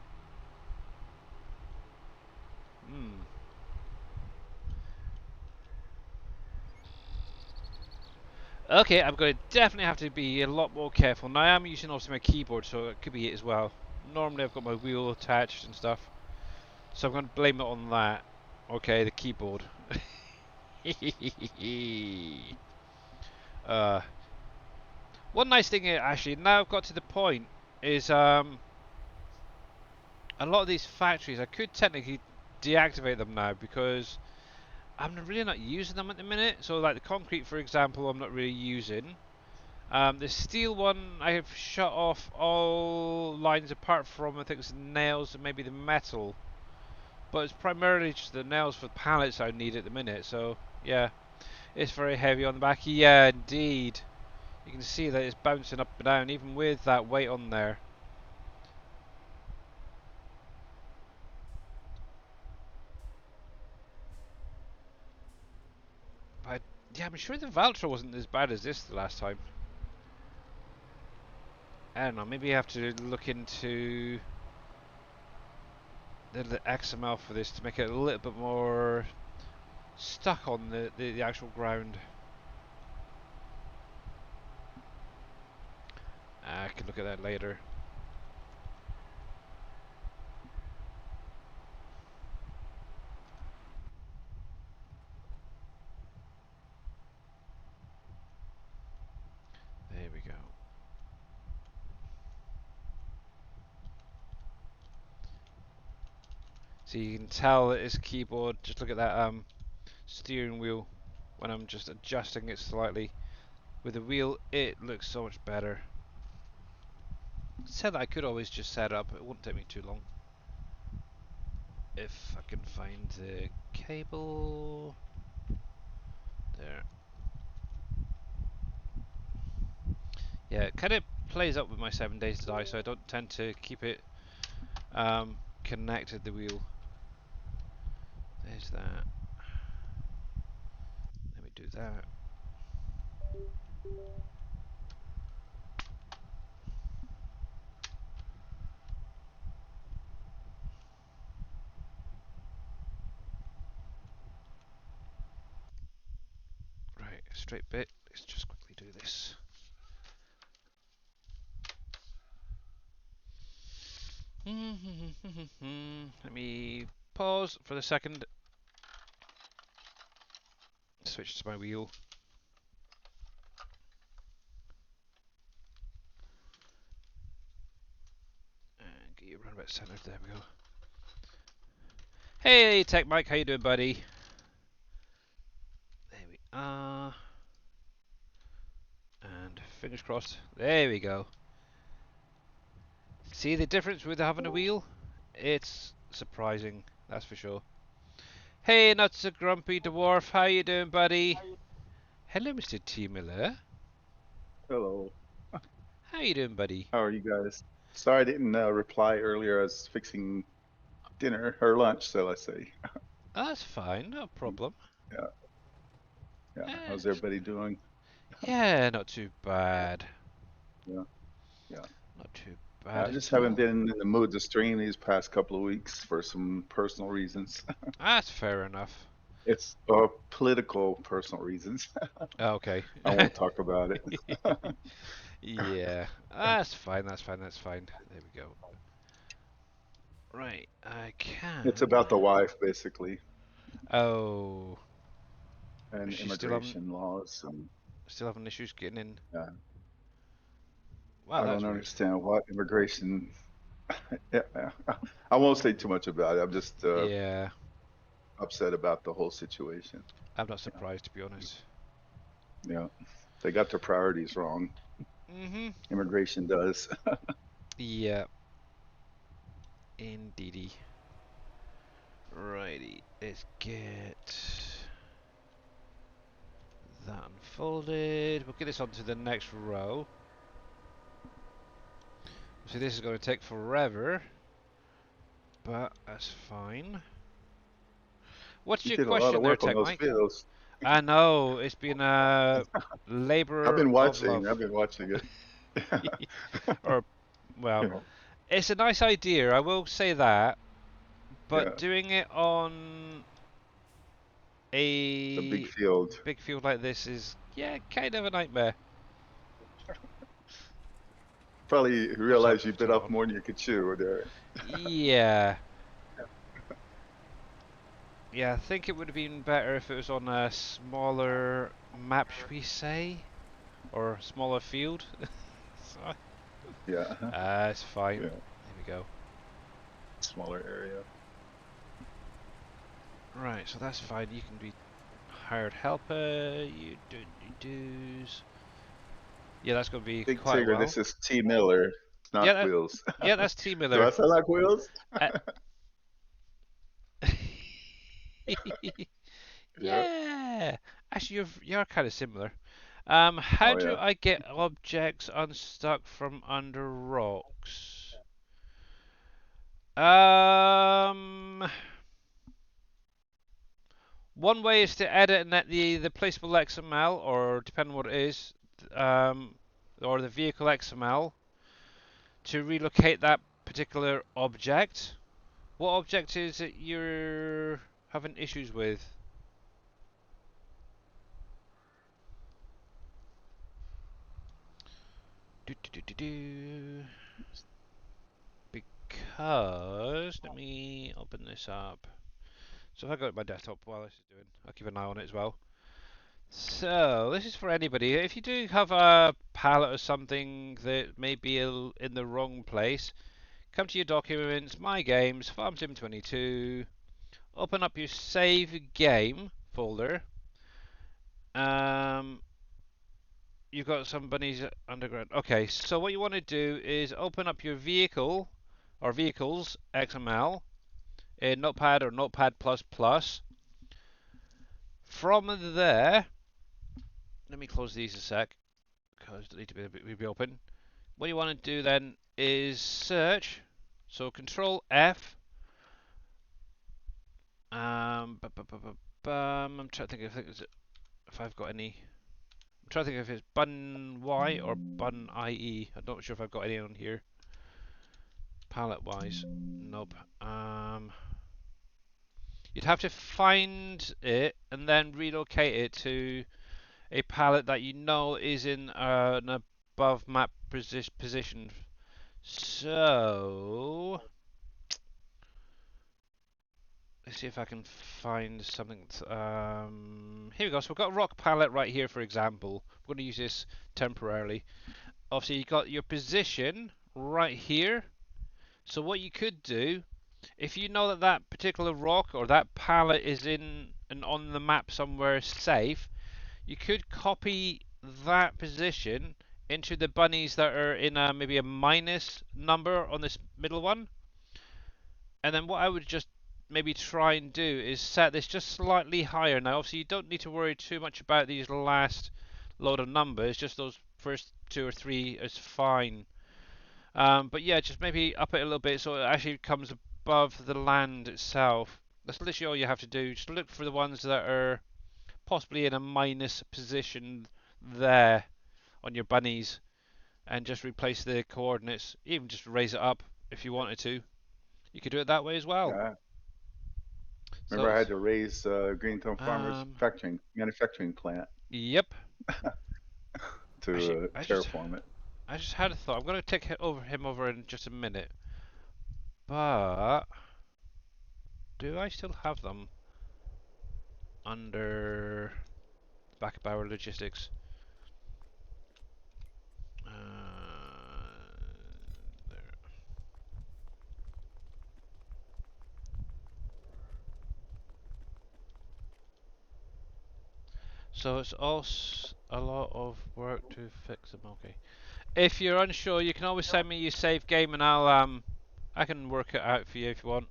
Okay, I'm going to definitely have to be a lot more careful. Now I am using also my keyboard, so it could be it as well. Normally I've got my wheel attached and stuff, so I'm going to blame it on that. Okay, the keyboard. uh, One nice thing actually, now I've got to the point, is a lot of these factories, I could technically deactivate them now because I'm really not using them at the minute. So like the concrete, for example, I'm not really using. The steel one, I have shut off all lines apart from, I think it's the nails and maybe the metal. But it's primarily just the nails for pallets I need at the minute. So yeah, it's very heavy on the back. Yeah, indeed. You can see that it's bouncing up and down even with that weight on there. Yeah, I'm sure the Valtra wasn't as bad as this the last time. I don't know, maybe I have to look into the XML for this to make it a little bit more stuck on the actual ground. I can look at that later. There we go. So you can tell that this keyboard, just look at that steering wheel when I'm just adjusting it slightly. With the wheel, it looks so much better. Said I could always just set up, it wouldn't take me too long. If I can find the cable. There. Yeah, it kind of plays up with my 7 days to die, so I don't tend to keep it connected, the wheel. There's that. Let me do that. Right, straight bit. Let's just quickly do this. Let me pause for the second. Switch to my wheel. And get you around about centered. There we go. Hey, Tech Mike, how you doing, buddy? There we are. And fingers crossed. There we go. See the difference with having a wheel? It's surprising, that's for sure. Hey, not so grumpy dwarf. How you doing, buddy? Hello, Mr. T. Miller. Hello. How you doing, buddy? How are you guys? Sorry I didn't reply earlier. I was fixing dinner or lunch, shall I say. That's fine, no problem. Yeah, yeah. Eh, How's everybody doing? yeah, not too bad. Yeah, yeah. Not too I bad just at haven't all. been in the mood to stream these past couple of weeks for some personal reasons. That's fair enough. It's political personal reasons. Okay. I won't talk about it. Yeah, that's fine, that's fine, that's fine. There we go. Right, I It's can. about the wife, basically, Oh, is and she immigration laws, and still having issues getting in? yeah, Wow, I that's don't weird. understand what immigration. Yeah, I won't say too much about it. I'm just Yeah, upset about the whole situation. I'm not Yeah, surprised to be honest. yeah. They got their priorities wrong. Mhm. Immigration does. Yeah, indeedy. Righty, let's get that unfolded. We'll get this onto the next row. So this is going to take forever, but that's fine. What's You your did a lot question of there, work on Tech those Mike? videos. I know it's been a I've labor been of watching. love, I've been watching it. or well, Yeah, it's a nice idea. I will say that, but yeah. doing it on The big a field. big field like this is, yeah, kind of a nightmare. Probably Oh, sorry, realize you bit turn it off on. more than you could chew there. Yeah, yeah. I think it would have been better if it was on a smaller map, should we say, or smaller field. So, Yeah, it's fine. yeah. There we go. Smaller area. Right, so that's fine. You can be hired helper. You do do's. Yeah, that's going to be Big quite a Tigger, while. this is T. Miller. It's Yeah, not Wheels. yeah, that's T Do Miller. I sound like Wheels? Uh, Yeah. yeah, actually, you're kind of similar. How Oh, do yeah. I get objects unstuck from under rocks? Um, One way is to edit the placeable XML, or depending on what it is, um, or the vehicle XML, to relocate that particular object. What object is it you're having issues with? Do, do, do, do, do. Because let me open this up. So if I go to my desktop while this is doing, I'll keep an eye on it as well. So this is for anybody. If you do have a palette or something that may be in the wrong place, come to your documents, My Games, Farm Sim 22, open up your Save Game folder. Um, you've got some bunnies underground. Okay, so what you want to do is open up your vehicle or vehicles XML in Notepad or Notepad++. From there, let me close these a sec because they need to be open. What you want to do then is search. So Control F. I'm trying to think if I've got any. I'm trying to think if it's button Y or button IE. I'm not sure if I've got any on here. Palette wise, nope. You'd have to find it and then relocate it to a palette that you know is in an above map position. So let's see if I can find something. Here we go. So we've got a rock palette right here, for example. We're going to use this temporarily. Obviously, you got your position right here. So what you could do, if you know that that particular rock or that palette is in and on the map somewhere safe, you could copy that position into the bunnies that are in maybe a minus number on this middle one. And then what I would just maybe try and do is set this just slightly higher. Now, obviously, you don't need to worry too much about these last load of numbers. Just those first two or three is fine. But yeah, just maybe up it a little bit so it actually comes above the land itself. That's literally all you have to do. Just look for the ones that are possibly in a minus position there on your bunnies and just replace the coordinates. Even just raise it up if you wanted to. You could do it that way as well. Yeah. So Remember, I it's had to raise Green Thumb Farmers um manufacturing plant yep. Actually, to terraform it. I just had a thought. I'm gonna take him over in just a minute. But do I still have them under back of our logistics? There. So it's also a lot of work to fix them. Okay. If you're unsure, you can always send me your save game, and I can work it out for you if you want.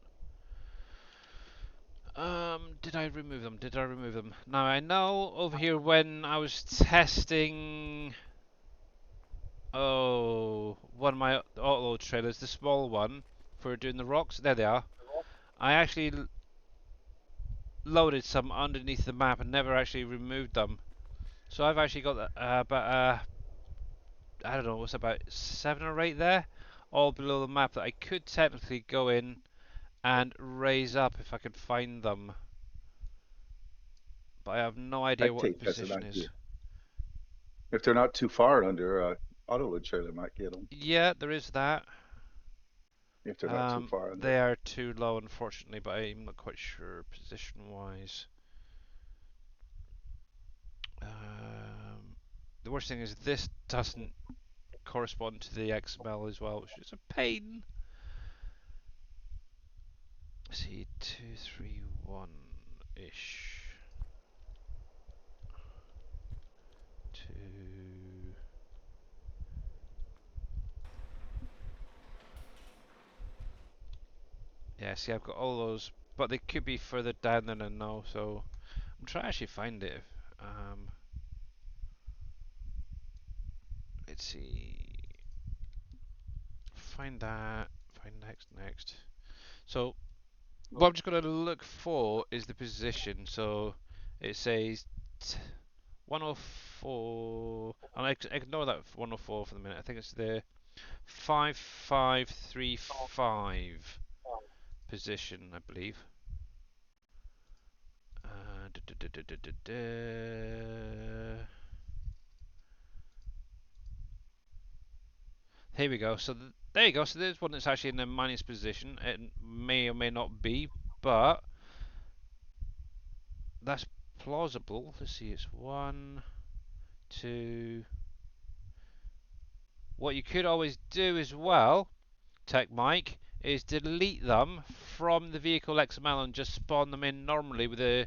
Did I remove them? Did I remove them? Now I know over here when I was testing, one of my auto trailers, the small one for doing the rocks. There they are. I actually loaded some underneath the map and never actually removed them. So I've actually got about I don't know, what's about 7 or 8 there, all below the map that I could technically go in and raise up if I could find them. But I have no idea I'd what the take as an position is. idea. If they're not too far under, autoload trailer might get them. Yeah, there is that. If they're not too far under. They are too low, unfortunately, but I'm not quite sure position-wise. The worst thing is this doesn't correspond to the XML as well, which is a pain. Let's see, 231-ish. 2. Yeah, see, I've got all those, but they could be further down than I know, so I'm trying to actually find it. Let's see. Find that. Find next. So what I'm just going to look for is the position. So it says 104. I'll ignore that 104 for the minute. I think it's the 5535 position, I believe. Da, da, da, da, da, da, da. Here we go. So there you go. So there's one that's actually in the minus position. It may or may not be, but that's plausible. Let's see. It's one, two. What you could always do as well, Tech Mike, is delete them from the vehicle XML and just spawn them in normally with a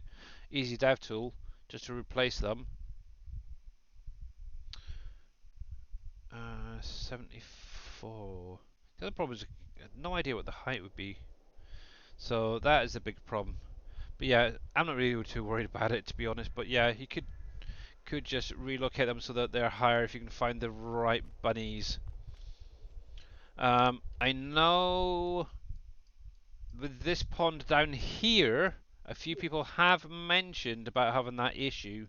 easy dev tool, just to replace them. 74. The other problem is I have no idea what the height would be. So that is a big problem. But yeah, I'm not really too worried about it, to be honest. But yeah, you could just relocate them so that they're higher if you can find the right bunnies. I know with this pond down here, a few people have mentioned about having that issue.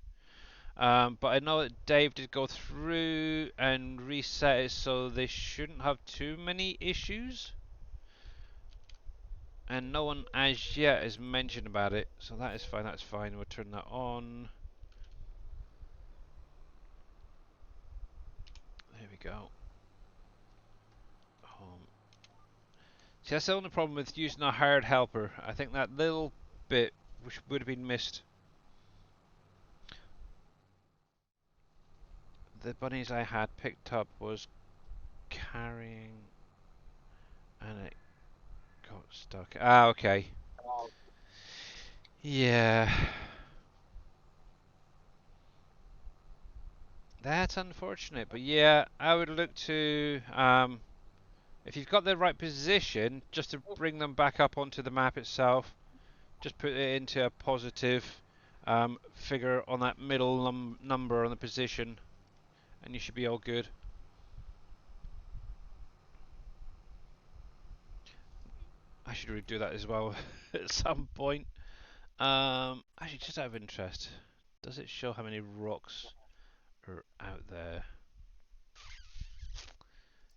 But I know that Dave did go through and reset it so they shouldn't have too many issues. And no one as yet has mentioned about it, so that is fine, that's fine. We'll turn that on. There we go. Home. See, that's the only problem with using a hired helper. I think that little bit which would have been missed. The bunnies I had picked up was carrying and it got stuck. Ah, okay. Yeah. That's unfortunate, but yeah, I would look to, if you've got the right position, just to bring them back up onto the map itself. Just put it into a positive figure on that middle number on the position, and you should be all good. I should really do that as well at some point. Actually, just out of interest, does it show how many rocks are out there?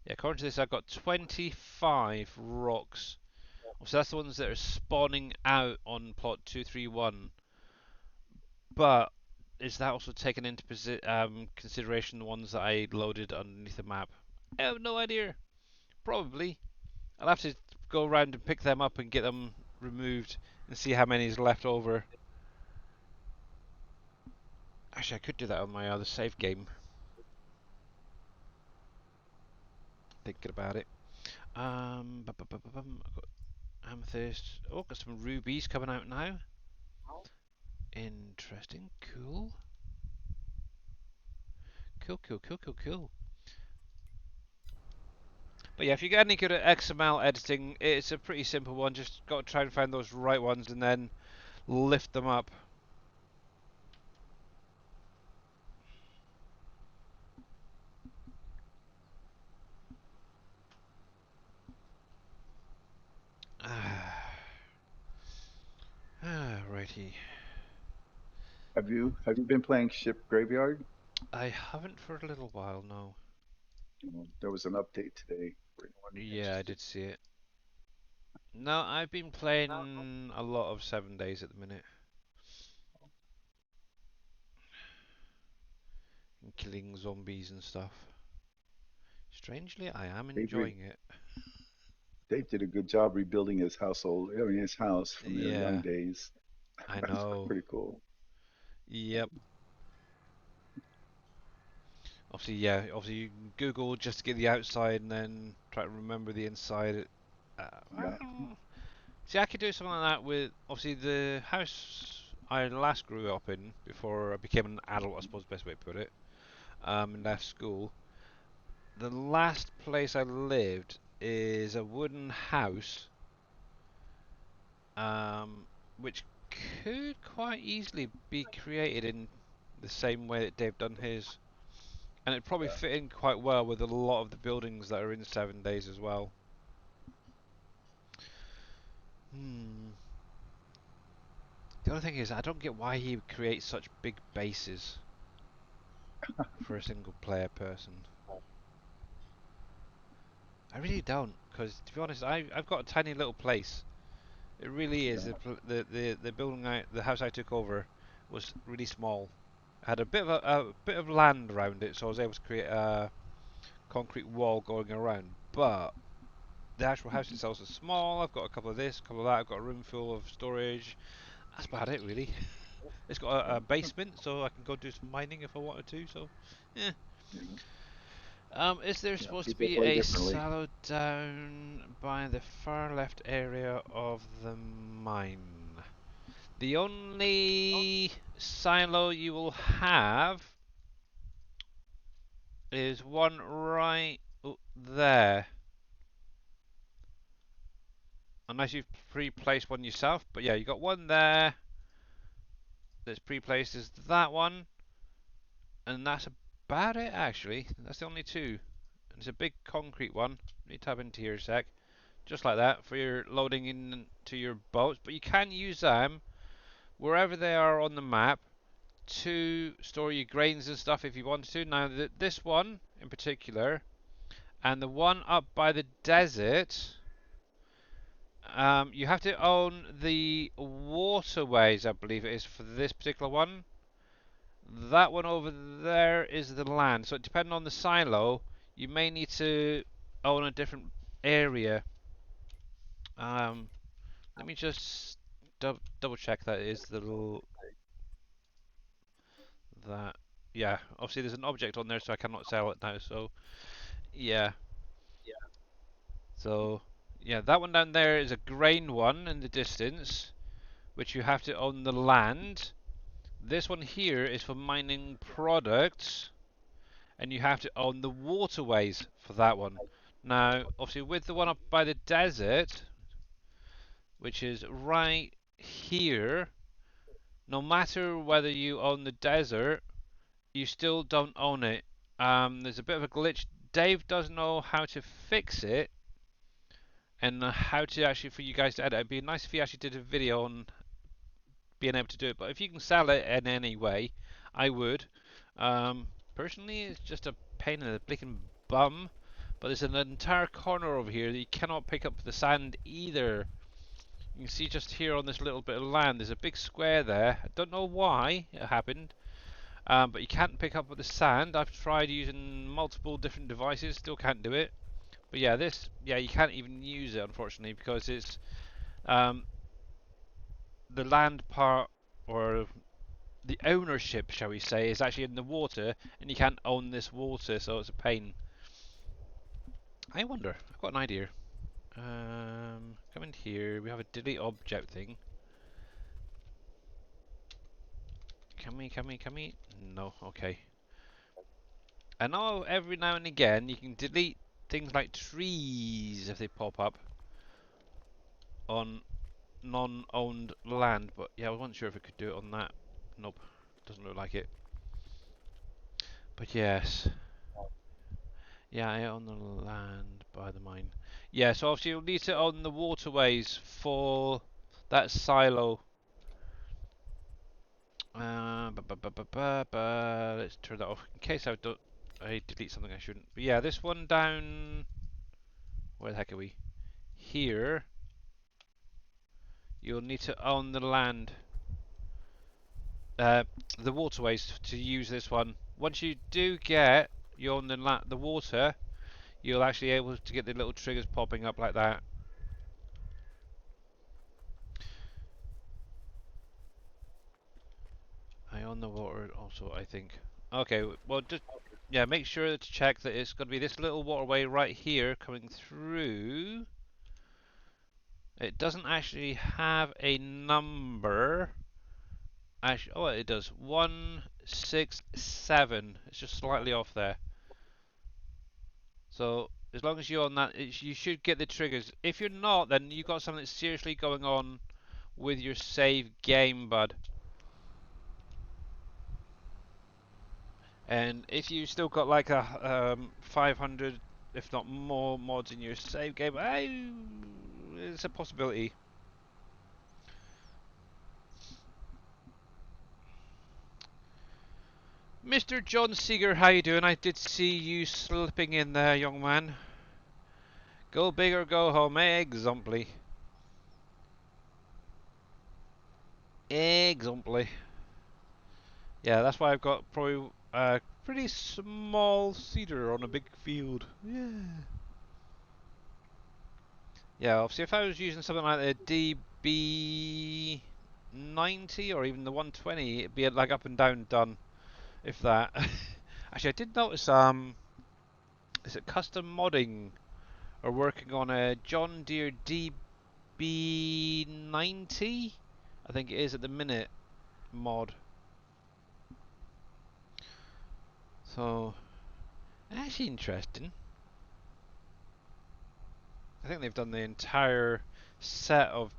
Yeah, according to this, I've got 25 rocks. So that's the ones that are spawning out on plot 231. But is that also taken into consideration the ones that I loaded underneath the map? I have no idea. Probably. I'll have to go around and pick them up and get them removed and see how many is left over. Actually, I could do that on my other save game. Thinking about it. I've got amethyst. Oh, got some rubies coming out now. Interesting. Cool. Cool, cool, cool, cool, cool. But yeah, if you get any good at XML editing, it's a pretty simple one. Just got to try and find those right ones and then lift them up. Righty. Have you been playing Ship Graveyard? I haven't for a little while now. There was an update today for anyone Yeah, I interested. did see it. No, I've been playing a lot of 7 Days at the minute. And killing zombies and stuff. Strangely, I am Dave, enjoying it. Dave did a good job rebuilding his household, I mean his house from their young Yeah, days. I That's know. pretty cool. Yep. Obviously, yeah. Obviously, you can Google just to get the outside and then try to remember the inside. Yeah, See, I could do something like that with obviously the house I last grew up in before I became an adult. I suppose the best way to put it. And left school. The last place I lived is a wooden house, um, which could quite easily be created in the same way that Dave done his. And it'd probably yeah. fit in quite well with a lot of the buildings that are in 7 Days as well. Hmm. The other thing is, I don't get why he creates such big bases for a single player person. I really don't, because to be honest, I've got a tiny little place. It really is. Yeah. The building the house I took over was really small. I had a bit of land around it, so I was able to create a concrete wall going around. But the actual house itself is small. I've got a couple of this, a couple of that. I've got a room full of storage. That's about it, really. It's got a Yeah. basement, so I can go do some mining if I wanted to. So, yeah. Yeah. Is there Yeah. supposed to People be play a differently. silo down by the far left area of the mine? The only silo you will have is one right there. Unless you've pre-placed one yourself. But yeah, you got one there that's pre-placed is that one. And that's about it actually. That's the only two. And it's a big concrete one. Let me tab into here a sec. Just like that for your loading into your boats. But you can use them wherever they are on the map to store your grains and stuff if you wanted to. Now this one in particular and the one up by the desert, you have to own the waterways, I believe it is, for this particular one. That one over there is the land. So depending on the silo, you may need to own a different area. Um, Let me just double check that is the little that. Yeah, obviously there's an object on there, so I cannot sell it now. So yeah, so yeah, that one down there is a grain one in the distance, which you have to own the land. This one here is for mining products, and you have to own the waterways for that one. Now, obviously, with the one up by the desert, which is right here, no matter whether you own the desert, you still don't own it. There's a bit of a glitch. Dave does know how to fix it and how to actually for you guys to edit. It'd be nice if you actually did a video on being able to do it. But if you can sell it in any way, I would. Personally, it's just a pain in the blinking bum. But there's an entire corner over here that you cannot pick up the sand either. You can see just here on this little bit of land, there's a big square there. I don't know why it happened, but you can't pick up the sand. I've tried using multiple different devices, still can't do it. But yeah, you can't even use it unfortunately because it's um, the land part or the ownership, shall we say, is actually in the water, and you can't own this water, so it's a pain. I wonder. I've got an idea. Come in here. We have a delete object thing. Can we? Can we? Can we? No. Okay. I know every now and again you can delete things like trees if they pop up on non-owned land, but yeah, I wasn't sure if I could do it on that. Nope. Doesn't look like it. But yes. Yeah, I own the land by the mine. Yeah, so obviously you'll need to own the waterways for that silo. Let's turn that off in case I delete something I shouldn't. But yeah, this one down. Where the heck are we? Here. You'll need to own the land, uh, the waterways to use this one. Once you do get you own the water, you'll actually able to get the little triggers popping up like that. I own the water also, I think. Okay, well, just yeah, make sure to check that it's going to be this little waterway right here coming through. It doesn't actually have a number. Actually, oh, it does. 167. It's just slightly off there. So as long as you're on that, you should get the triggers. If you're not, then you've got something seriously going on with your save game, bud. And if you still got like a 500, if not more, mods in your save game, it's a possibility. Mr. John Seeger, how you doing? I did see you slipping in there, young man. Go big or go home, exactly. Exactly. Yeah, that's why I've got probably a pretty small cedar on a big field. Yeah. Yeah, obviously if I was using something like the DB90 or even the 120, it'd be like up and down done, if that. Actually, I did notice, is it custom modding are working on a John Deere DB90? I think it is at the minute mod. So, actually interesting. I think they've done the entire set of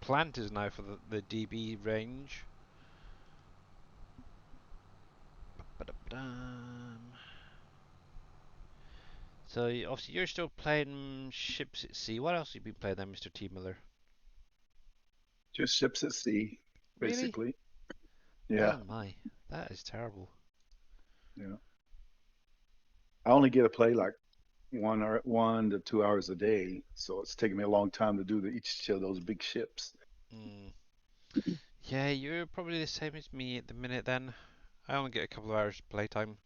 planters now for the DB range. Ba-da-ba-dum. So obviously you're still playing ships at sea. What else have you been playing then, Mr. T Miller? Just ships at sea, Really? basically. Yeah, Oh my, that is terrible. yeah. I only get to play like 1 to 2 hours a day, so it's taking me a long time to do each of those big ships. Mm. Yeah, you're probably the same as me at the minute then. I only get a couple of hours playtime.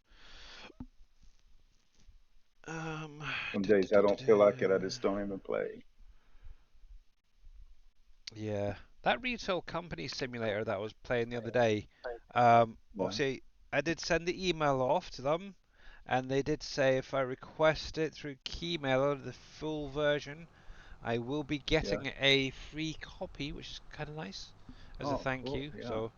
Um, Some duh, duh, days I duh, duh, don't feel like it, I duh. just don't even play. Yeah, that retail company simulator that I was playing the other day. Yeah, Obviously, I did send the email off to them, and they did say if I request it through Keymailer, the full version, I will be yeah. getting a free copy, which is kind of nice as a Oh, thank cool. you. Yeah. So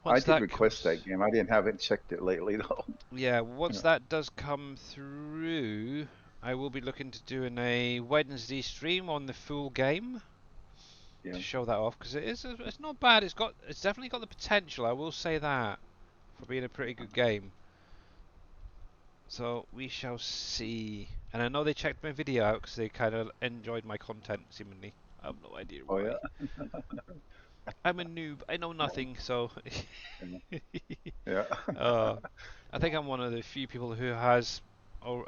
I once did that request comes, that game. I didn't haven't checked it lately though. yeah, once Yeah, that does come through, I will be looking to doing a Wednesday stream on the full game yeah. to show that off because it's not bad. It's definitely got the potential. I will say that for being a pretty good game. So we shall see. And I know they checked my video out because they kind of enjoyed my content seemingly. I have no idea Oh why. yeah. I'm a noob. I know nothing. So Yeah. Yeah. uh, I think I'm one of the few people who has or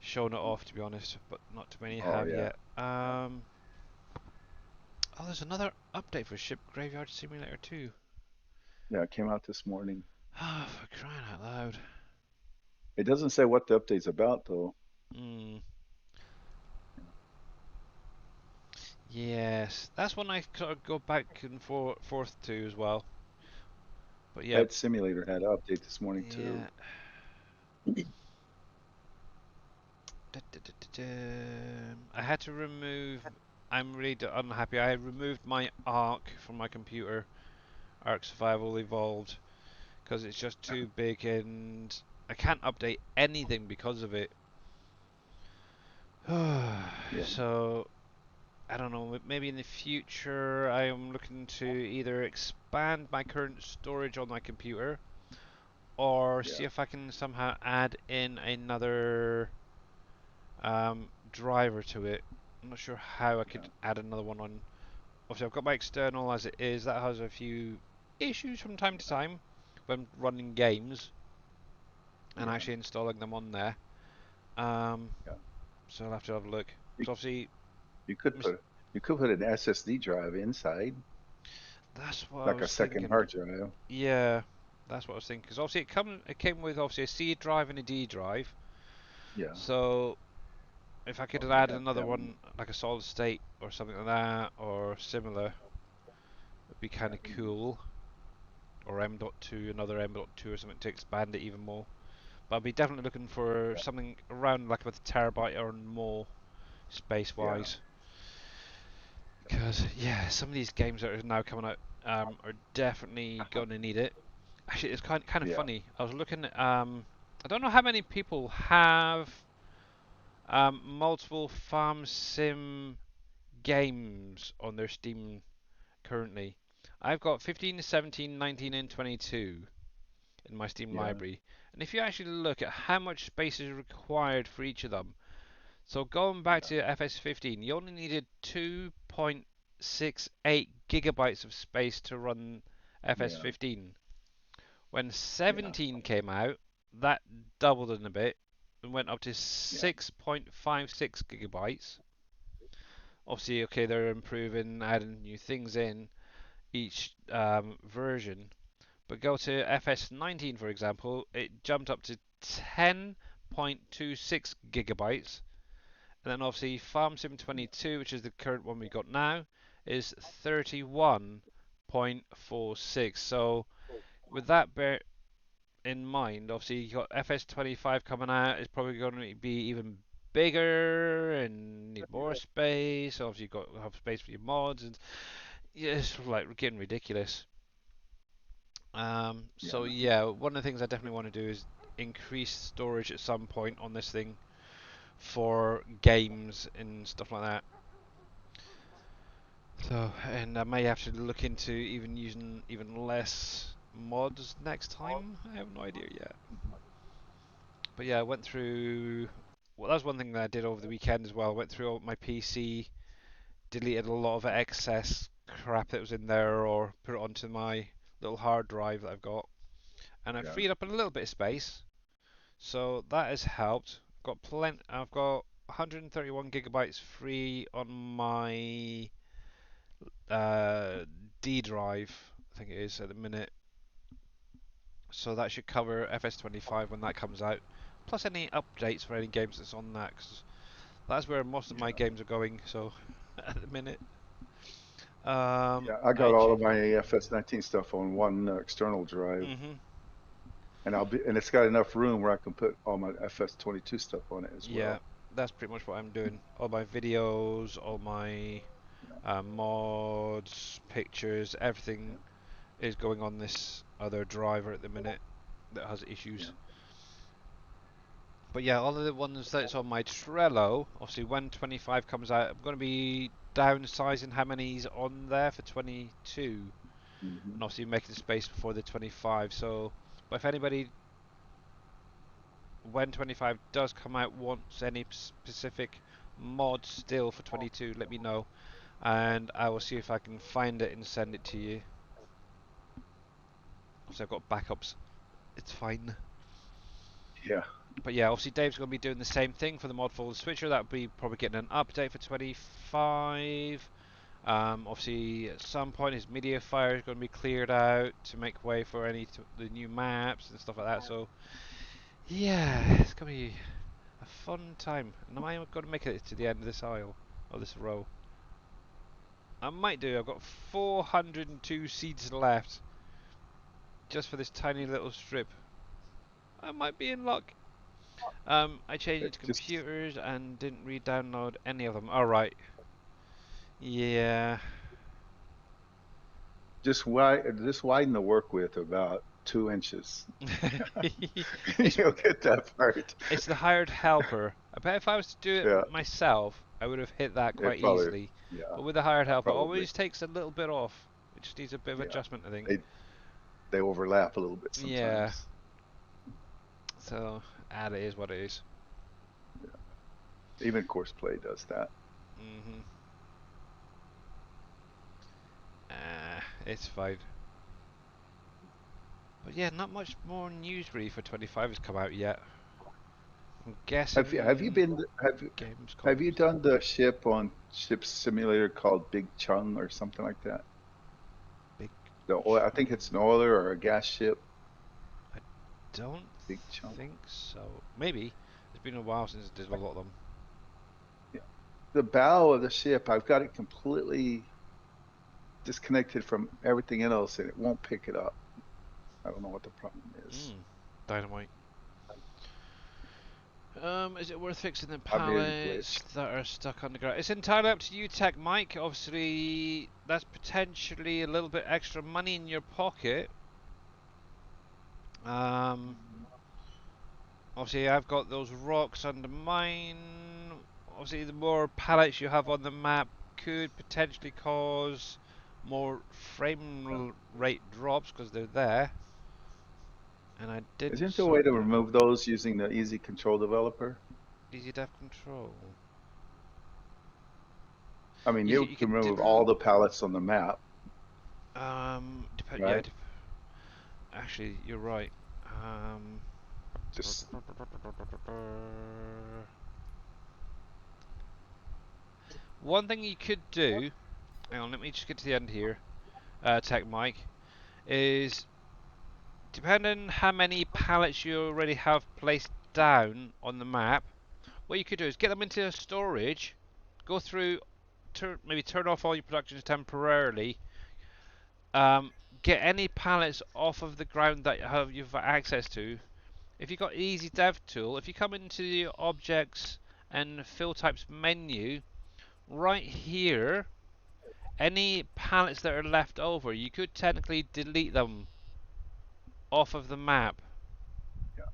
shown it off to be honest, but not too many Oh have yeah. yet. Oh, there's another update for Ship Graveyard Simulator 2. Yeah, it came out this morning. Ah, for crying out loud. It doesn't say what the update's about though. Mm, yes, that's one I sort of go back and forth to as well. But yeah, Pet Simulator had an update this morning too. yeah. I had to remove. I'm really unhappy. I removed my Ark from my computer. Ark Survival Evolved because it's just too big and I can't update anything because of it. Yeah, So I don't know. Maybe in the future I am looking to either expand my current storage on my computer or yeah, see if I can somehow add in another driver to it. I'm not sure how I yeah, could add another one on. Obviously, I've got my external as it is. That has a few issues from time to time when running games and yeah, actually installing them on there. Um, yeah. so I'll have to have a look. You, Because obviously, you could mis- put an SSD drive inside, that's what I like a was second thinking. hard drive. Yeah, that's what I was thinking. Because obviously, it came with obviously a C drive and a D drive. Yeah. So if I could Oh, you add have to another have one. one, like a solid state or something like that, or similar, it'd be kind Yeah. of cool. Or M.2, another M.2 or something to expand it even more. But I'll be definitely looking for Yeah. something around like a terabyte or more space Yeah. wise. Because yeah, some of these games that are now coming out are definitely going to need it. Actually, it's kind of Yeah. funny. I was looking at I don't know how many people have multiple farm sim games on their Steam currently. I've got 15, 17, 19, and 22 in my Steam Yeah. library. And if you actually look at how much space is required for each of them, so going back Yeah. to FS15, you only needed 2.68 gigabytes of space to run Yeah. FS15. When Yeah. 17 came out, that doubled in a bit and went up to Yeah. 6.56 gigabytes. Obviously, okay, they're improving, adding new things in each version. But go to FS19, for example, it jumped up to 10.26 gigabytes. And then obviously Farm Sim 22, which is the current one we got now, is 31.46. So with that in mind, obviously you got FS25 coming out. It's probably going to be even bigger and need more space. Obviously you've got to have space for your mods, and yeah, it's like getting ridiculous. So Yeah. yeah, one of the things I definitely want to do is increase storage at some point on this thing for games and stuff like that. So, and I may have to look into even using even less mods next time. I have no idea yet. But yeah, I went through. Well, that was one thing that I did over the weekend as well. I went through my PC, deleted a lot of excess crap that was in there, or put it onto my little hard drive that I've got, and I Yeah. freed up a little bit of space. So that has helped. Got plenty. I've got 131 gigabytes free on my uh, D drive. I think it is at the minute. So that should cover FS25 when that comes out. Plus any updates for any games that's on that, because that's where most of my Yeah. games are going. So at the minute, Yeah. I I got all of my FS19 stuff on one external drive, mhm, and it's got enough room where I can put all my FS22 stuff on it as yeah, well. that's pretty much what I'm doing. All my videos, all my mods, pictures, everything is going on this other driver at the minute that has Yeah. issues. But yeah, all of the ones that's on my Trello, obviously when 25 comes out, I'm going to be downsizing how many's on there for 22, Hmm. and obviously making space before the 25. So, but if anybody, when 25 does come out, wants any specific mod still for 22, let me know, and I will see if I can find it and send it to you. Obviously, I've got backups. It's fine. Yeah. But yeah, obviously Dave's going to be doing the same thing for the mod for the Switcher. That'll be probably getting an update for 25. Obviously, at some point, his media fire is going to be cleared out to make way for the new maps and stuff like that. So yeah, it's going to be a fun time. And am I going to make it to the end of this aisle or this row? I might do. I've got 402 seeds left just for this tiny little strip. I might be in luck. I changed it to Just computers and didn't re-download any of them. All right. Yeah. just widen the work width about 2 inches. it's You'll get that part. it's the hired helper. I bet if I was to do it Yeah. myself, I would have hit that It quite probably. easily. Yeah. But with the hired helper, it Probably. always takes a little bit off. It just needs a bit of Yeah. adjustment, I think. They overlap a little bit Yeah. sometimes. So, it is what it is. Even Courseplay does that. Mhm. It's fine. But yeah, not much more news really for 25 has come out yet. I'm Have you guessing been have Gamescom. you done the ship simulator called Big Chung or something like that? Big The oil, I think it's an Chung. oiler or a gas ship. I don't Big Chung. think so. Maybe. It's been a while since I did a lot of them. Yeah. The bow of the ship, I've got it completely disconnected from everything else and it won't pick it up. I don't know what the problem is. Dynamite. Is it worth fixing the I've been pallets glitched. that are stuck underground? It's entirely up to you, Tech Mike. Obviously, that's potentially a little bit extra money in your pocket. Um, Obviously, I've got those rocks under mine. Obviously, the more pallets you have on the map could potentially cause more Yeah. rate drops because they're there. And I didn't Isn't there a way sort to that remove out. those using the Easy Control Developer? Easy def control. I mean, you You can can remove all the pallets on the map, depend. Yeah, right? Actually, you're right. Just One thing you could do, hang on, let me just get to the end here, Tech Mike, is depending on how many pallets you already have placed down on the map, what you could do is get them into storage, go through, maybe turn off all your productions temporarily, um, get any pallets off of the ground that you've access to. If you've got easy dev tool, if you come into the objects and fill types menu, right here, any pallets that are left over, you could technically delete them off of the map. yeah,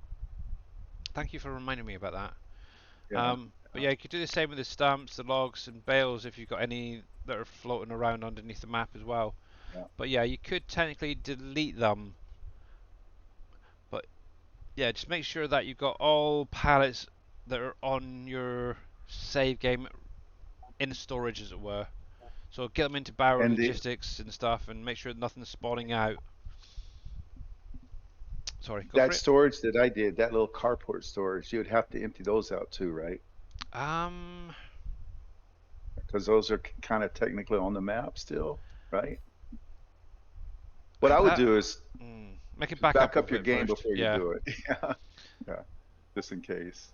Thank you for reminding me about that. yeah, But yeah, you could do the same with the stumps, the logs, and bales if you've got any that are floating around underneath the map as well. yeah. But yeah, you could technically delete them. But yeah, just make sure that you've got all pallets that are on your save game in storage, as it were. So get them into barrel And logistics and stuff, and make sure nothing's spawning out. Sorry, go for that it. storage that I did, that little carport storage, you would have to empty those out too, right? Um, Because those are kind of technically on the map still, right? What I would that do is make a backup back up of your it game first. before you Yeah. do it. Yeah, yeah, just in case.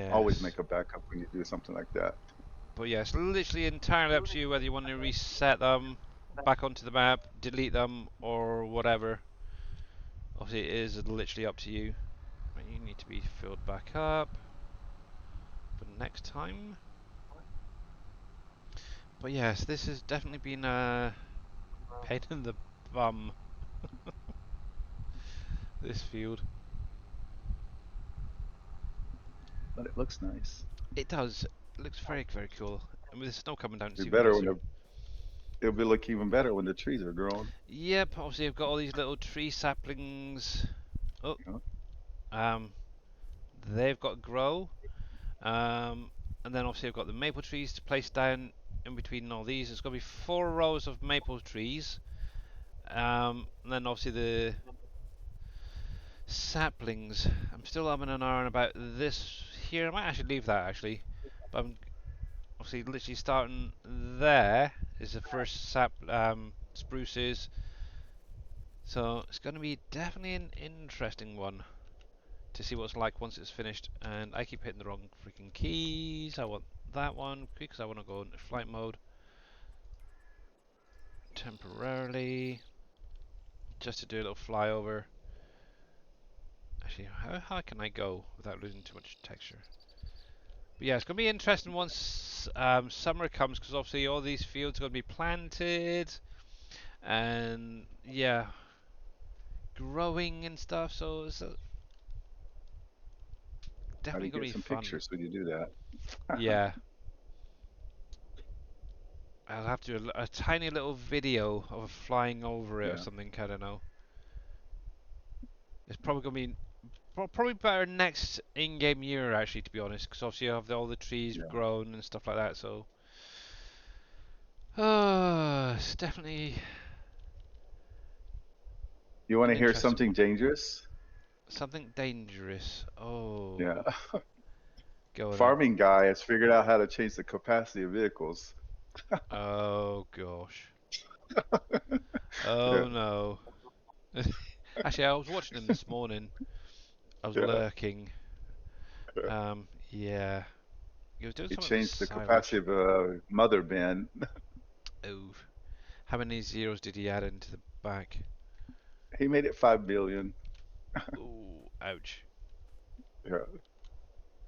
Always Yes. make a backup when you do something like that. But yeah, it's literally entirely up to you whether you want to reset them back onto the map, delete them, or whatever. Obviously, it is literally up to you. But you need to be filled back up for next time. But yes, this has definitely been a pain in the bum. This field. But it looks nice. It does. It looks very, very cool. And with the snow coming down, it's It'll be even better when nicer. the it'll be look even better when the trees are grown. Yep, obviously I've got all these little tree saplings. Oh, You know? um, they've got to grow. Um, and then obviously I've got the maple trees to place down in between all these. There's going to be 4 rows of maple trees. And then obviously the saplings. I'm still umming and ahhing about this here. I might actually leave that actually. But I'm obviously literally starting there is the first spruces. So it's going to be definitely an interesting one to see what it's like once it's finished. And I keep hitting the wrong freaking keys. I want that one because I want to go into flight mode temporarily just to do a little flyover. Actually, how high can I go without losing too much texture? But yeah, it's going to be interesting once summer comes because obviously all these fields are going to be planted and yeah, growing and stuff. So it's How do definitely you going to get be some fun. pictures when you do that? Yeah, I'll have to do a tiny little video of flying over it or Yeah, something. I don't know. It's probably going to be probably better next in-game year actually, to be honest, because obviously you have all the trees yeah. grown and stuff like that. So, it's definitely You want an to hear interesting something one. dangerous? Something dangerous. Yeah. Oh, going on. Farming guy has figured out how to change the capacity of vehicles. Oh gosh. Yeah, Oh no. Actually, I was watching him this morning. I was yeah. lurking. Yeah. He was doing He something with changed the silage. capacity of a mother bin. Oh. How many zeros did he add into the back? He made it 5 billion. Ooh, ouch. Yeah,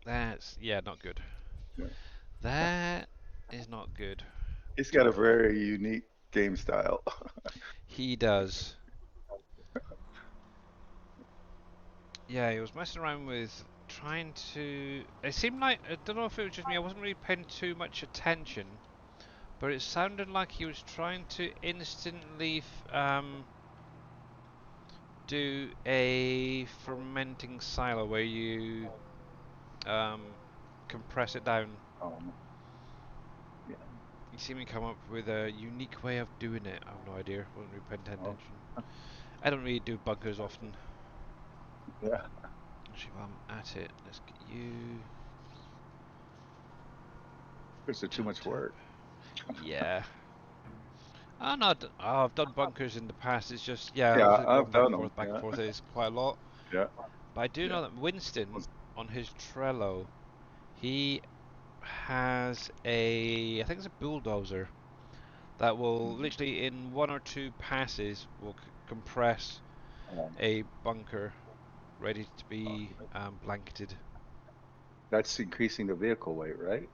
That's, yeah, not good. yeah. That is not good. He's got a very unique game style. He does. Yeah, he was messing around with trying to. It seemed like, I don't know if it was just me, I wasn't really paying too much attention, but it sounded like he was trying to instantly do a fermenting silo where you um, compress it down. Um, yeah. You see me come up with a unique way of doing it. I have no idea. Wasn't really paying Oh, attention. I don't really do bunkers often. yeah. Actually, while I'm at it, let's get you. Is it too Tap much tap. work? Yeah. I've done bunkers in the past. It's just, yeah, Yeah, obviously I've going done them. back and Yeah, forth is quite a lot. yeah, But I do yeah. know that Winston, on his Trello, he has I think it's a bulldozer that will Mhm. literally in one or two passes will compress Um, a bunker ready to be blanketed. that's increasing the vehicle weight, right?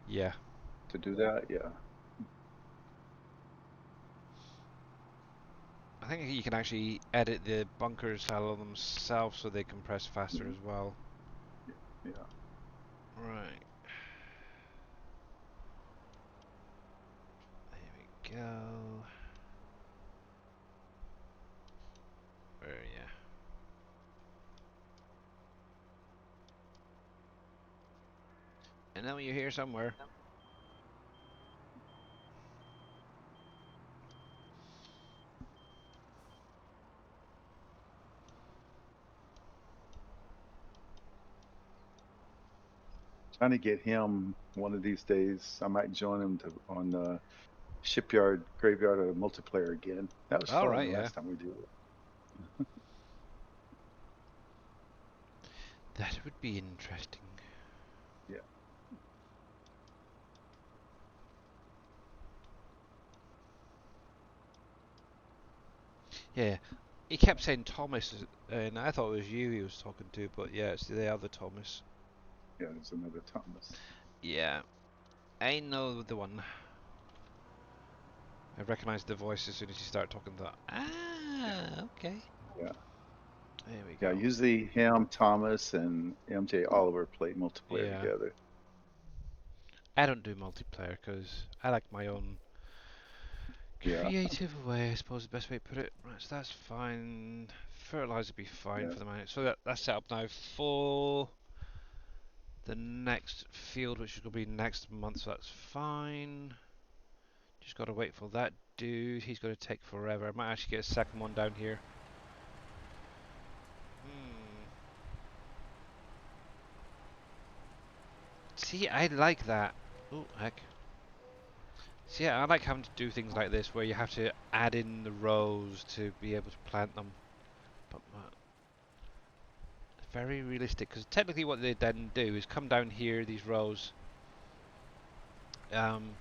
Yeah. To do that, yeah. I think you can actually edit the bunkers out themselves so they compress faster Mhm. as well. Yeah. Right. There we go. Where are you? I know you're here somewhere. Trying to get him one of these days. I might join him on the shipyard graveyard or multiplayer again. That was All fun right, the yeah. last time we did it. That would be interesting. Yeah. Yeah. He kept saying Thomas, and I thought it was you he was talking to, but yeah, it's the other Thomas. Yeah, there's another Thomas. Yeah, I know the one. I recognised the voice as soon as you start talking. That okay. Yeah. There we Yeah, go. usually him, Thomas, and MJ Oliver play multiplayer Yeah, together. I don't do multiplayer because I like my own Yeah, creative way. I suppose the best way to put it. Right, so that's fine. Fertilizer will be fine yeah. for the moment. So that's set up now for the next field, which is going to be next month. So that's fine. Just got to wait for that dude. He's going to take forever. I might actually get a second one down here. Hmm. See, I like that. Oh, heck. See, yeah, I like having to do things like this where you have to add in the rows to be able to plant them. But very realistic, because technically what they then do is come down here, these rows, um,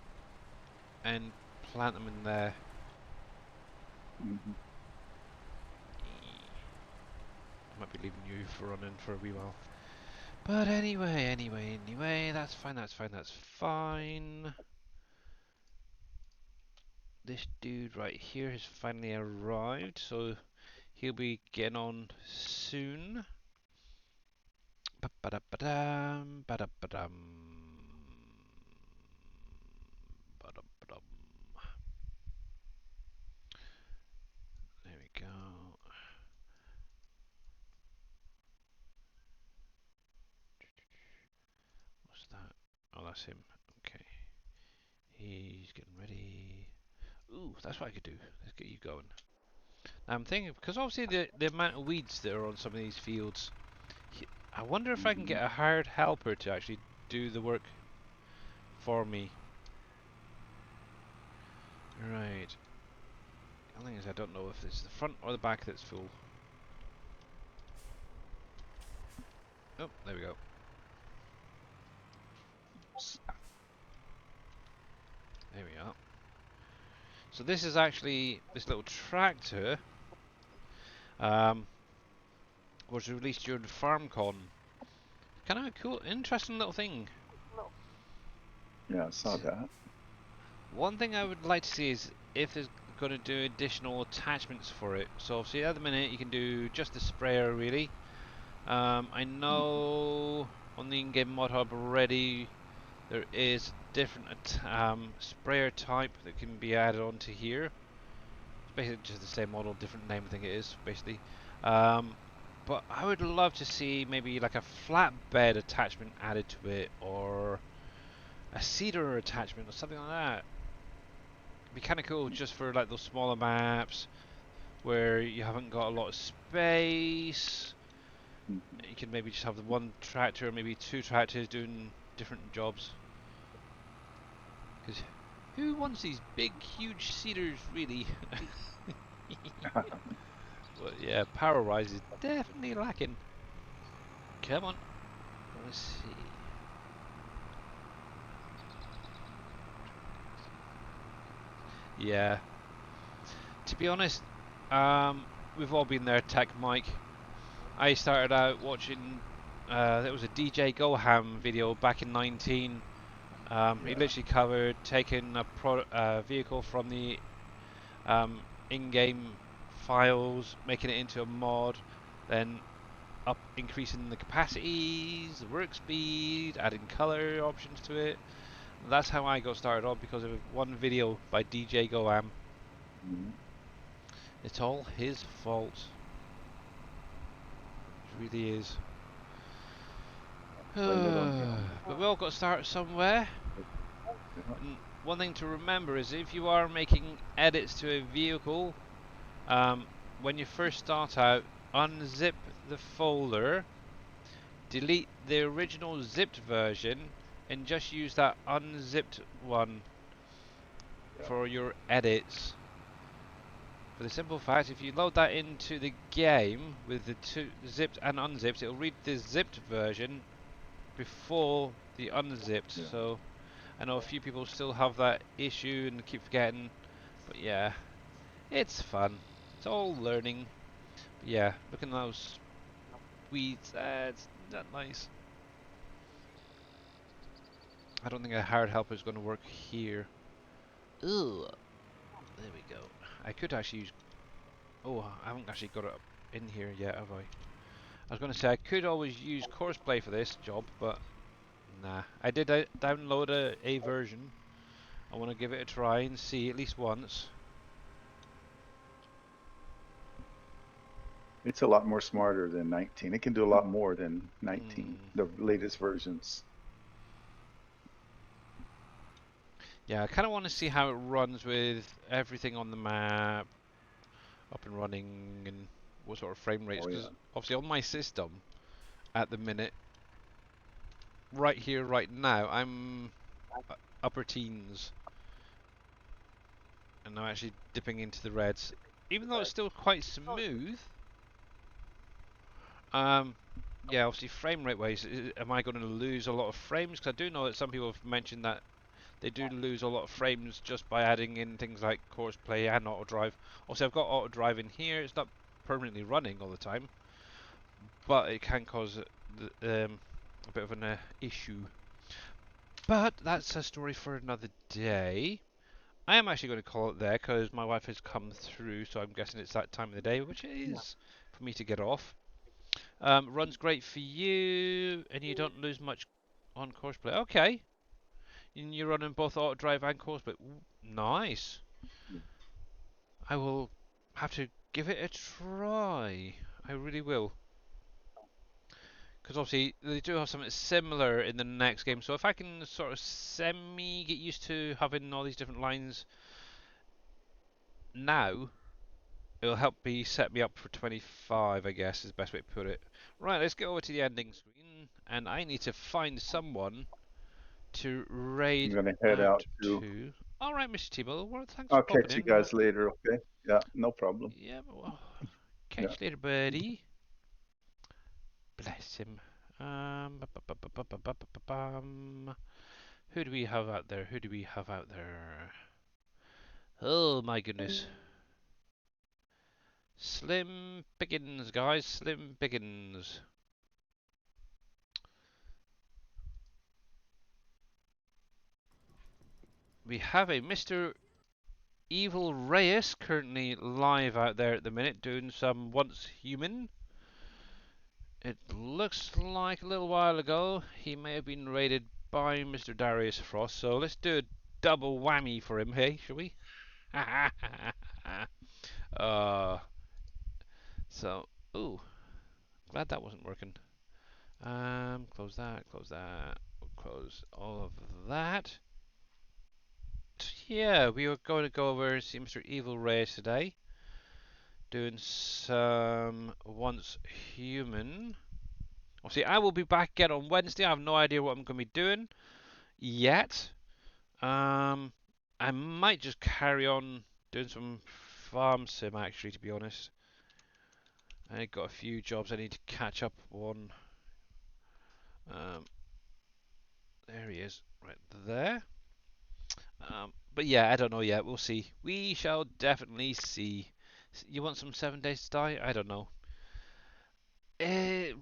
and plant them in there. Hmm. I might be leaving you for running for a wee while. But anyway, that's fine, that's fine, that's fine. This dude right here has finally arrived, so he'll be getting on soon. Ba-da-ba-dum, ba-da-ba-dum, ba-da-ba-dum. There we go. What's that? Oh, that's him. Okay. He's getting ready. Ooh, that's what I could do. Let's get you going. Now I'm thinking, because obviously the amount of weeds that are on some of these fields, I wonder if I can Hmm. get a hired helper to actually do the work for me. Right. The only thing is I don't know if it's the front or the back that's full. Oh, there we go. There we are. So this is actually, this little tractor um, was released during FarmCon. Kind of a cool, interesting little thing. Yeah, I saw that. One thing I would like to see is if there's going to do additional attachments for it. So obviously at the minute you can do just the sprayer really. I know on the in-game mod hub already there is different sprayer type that can be added onto here. It's basically just the same model, different name I think it is basically. Um, but I would love to see maybe like a flatbed attachment added to it, or a cedar attachment or something like that. Be kind of cool just for like those smaller maps where you haven't got a lot of space. Mhm. You can maybe just have the one tractor, or maybe two tractors doing different jobs. Because who wants these big, huge cedars, really? But yeah, power rise is definitely lacking. Come on, let's see. Yeah, to be honest, we've all been there, Tech Mike. I started out watching. There was a DJ Goham video back in 19. He Yeah. literally covered taking a vehicle from the in-game files, making it into a mod, then up increasing the capacities, the work speed, adding color options to it. That's how I got started on because of one video by DJ Goam. Mhm. It's all his fault. It really is. Blame it on him. But we all got to start somewhere. Yeah. And one thing to remember is if you are making edits to a vehicle, um, when you first start out, unzip the folder, delete the original zipped version, and just use that unzipped one Yeah. for your edits. For the simple fact, if you load that into the game with the two zipped and unzipped, it'll read the zipped version before the unzipped. Yeah. So I know a few people still have that issue and keep forgetting, but yeah, it's fun. It's all learning. But yeah, look at those weeds. It's not nice. I don't think a hard helper is going to work here. Ugh. There we go. I could actually use. Oh, I haven't actually got it up in here yet, have I? I was going to say I could always use Courseplay for this job, but nah. I did download a version. I want to give it a try and see at least once. It's a lot more smarter than 19. It can do a lot more than 19, Mm. the latest versions. Yeah, I kind of want to see how it runs with everything on the map up and running and what sort of frame rates. Oh Because yeah. obviously on my system at the minute, right here, right now, I'm upper teens, and I'm actually dipping into the reds. Even though it's still quite smooth, um, yeah, obviously frame rate wise, am I going to lose a lot of frames? Because I do know that some people have mentioned that they do lose a lot of frames just by adding in things like course play and auto drive. Also, I've got auto drive in here. It's not permanently running all the time, but it can cause a bit of an issue. But that's a story for another day. I am actually going to call it there because my wife has come through, so I'm guessing it's that time of the day, which it is for me to get off. Runs great for you, and you don't lose much on course play. Okay, and you're running both auto drive and course play. Nice. I will have to give it a try. I really will. Because obviously they do have something similar in the next game. So if I can sort of semi get used to having all these different lines now, it'll help me set me up for 25, I guess is the best way to put it. Right, let's get over to the ending screen, and I need to find someone to I'm raid gonna head out out to. to. All right, Mr. Tebow. Well, thanks for I'll popping catch you in. guys later. Okay. Yeah. No problem. Yeah, well, Yeah. catch you later, buddy. Bless him. Who do we have out there? Who do we have out there? Oh my goodness. Slim Pickens, guys. Slim Pickens. We have a Mr. Evil Reyes currently live out there at the minute doing some Once Human. It looks like a little while ago he may have been raided by Mr. Darius Frost, so let's do a double whammy for him, hey, shall we? uh, so, ooh, glad that wasn't working. Close that, close all of that. yeah, we were going to go over and see Mr. Evil Ray today. Doing some Once Human. Obviously, I will be back again on Wednesday. I have no idea what I'm going to be doing yet. Um, I might just carry on doing some farm sim actually, to be honest. I got a few jobs I need to catch up on. Um, there he is, right there. But yeah, I don't know yet. We'll see. We shall definitely see. You want some 7 Days to Die? I don't know. Eh,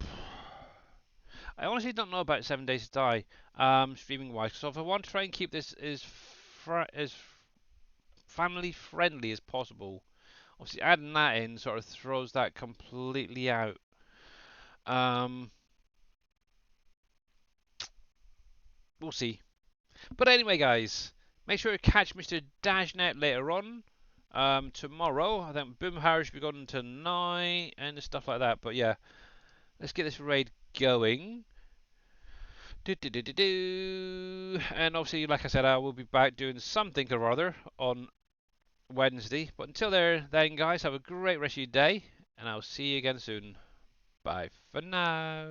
I honestly don't know about 7 Days to Die, streaming wise. So if I want to try and keep this as family friendly as possible, obviously adding that in sort of throws that completely out. Um, we'll see. But anyway, guys, make sure to catch Mr. Dashnet later on. Tomorrow, I think Boomhauer should be going tonight and stuff like that. But yeah, let's get this raid going. And obviously, like I said, I will be back doing something or other on Wednesday. But until then, guys, have a great rest of your day, and I'll see you again soon. Bye for now.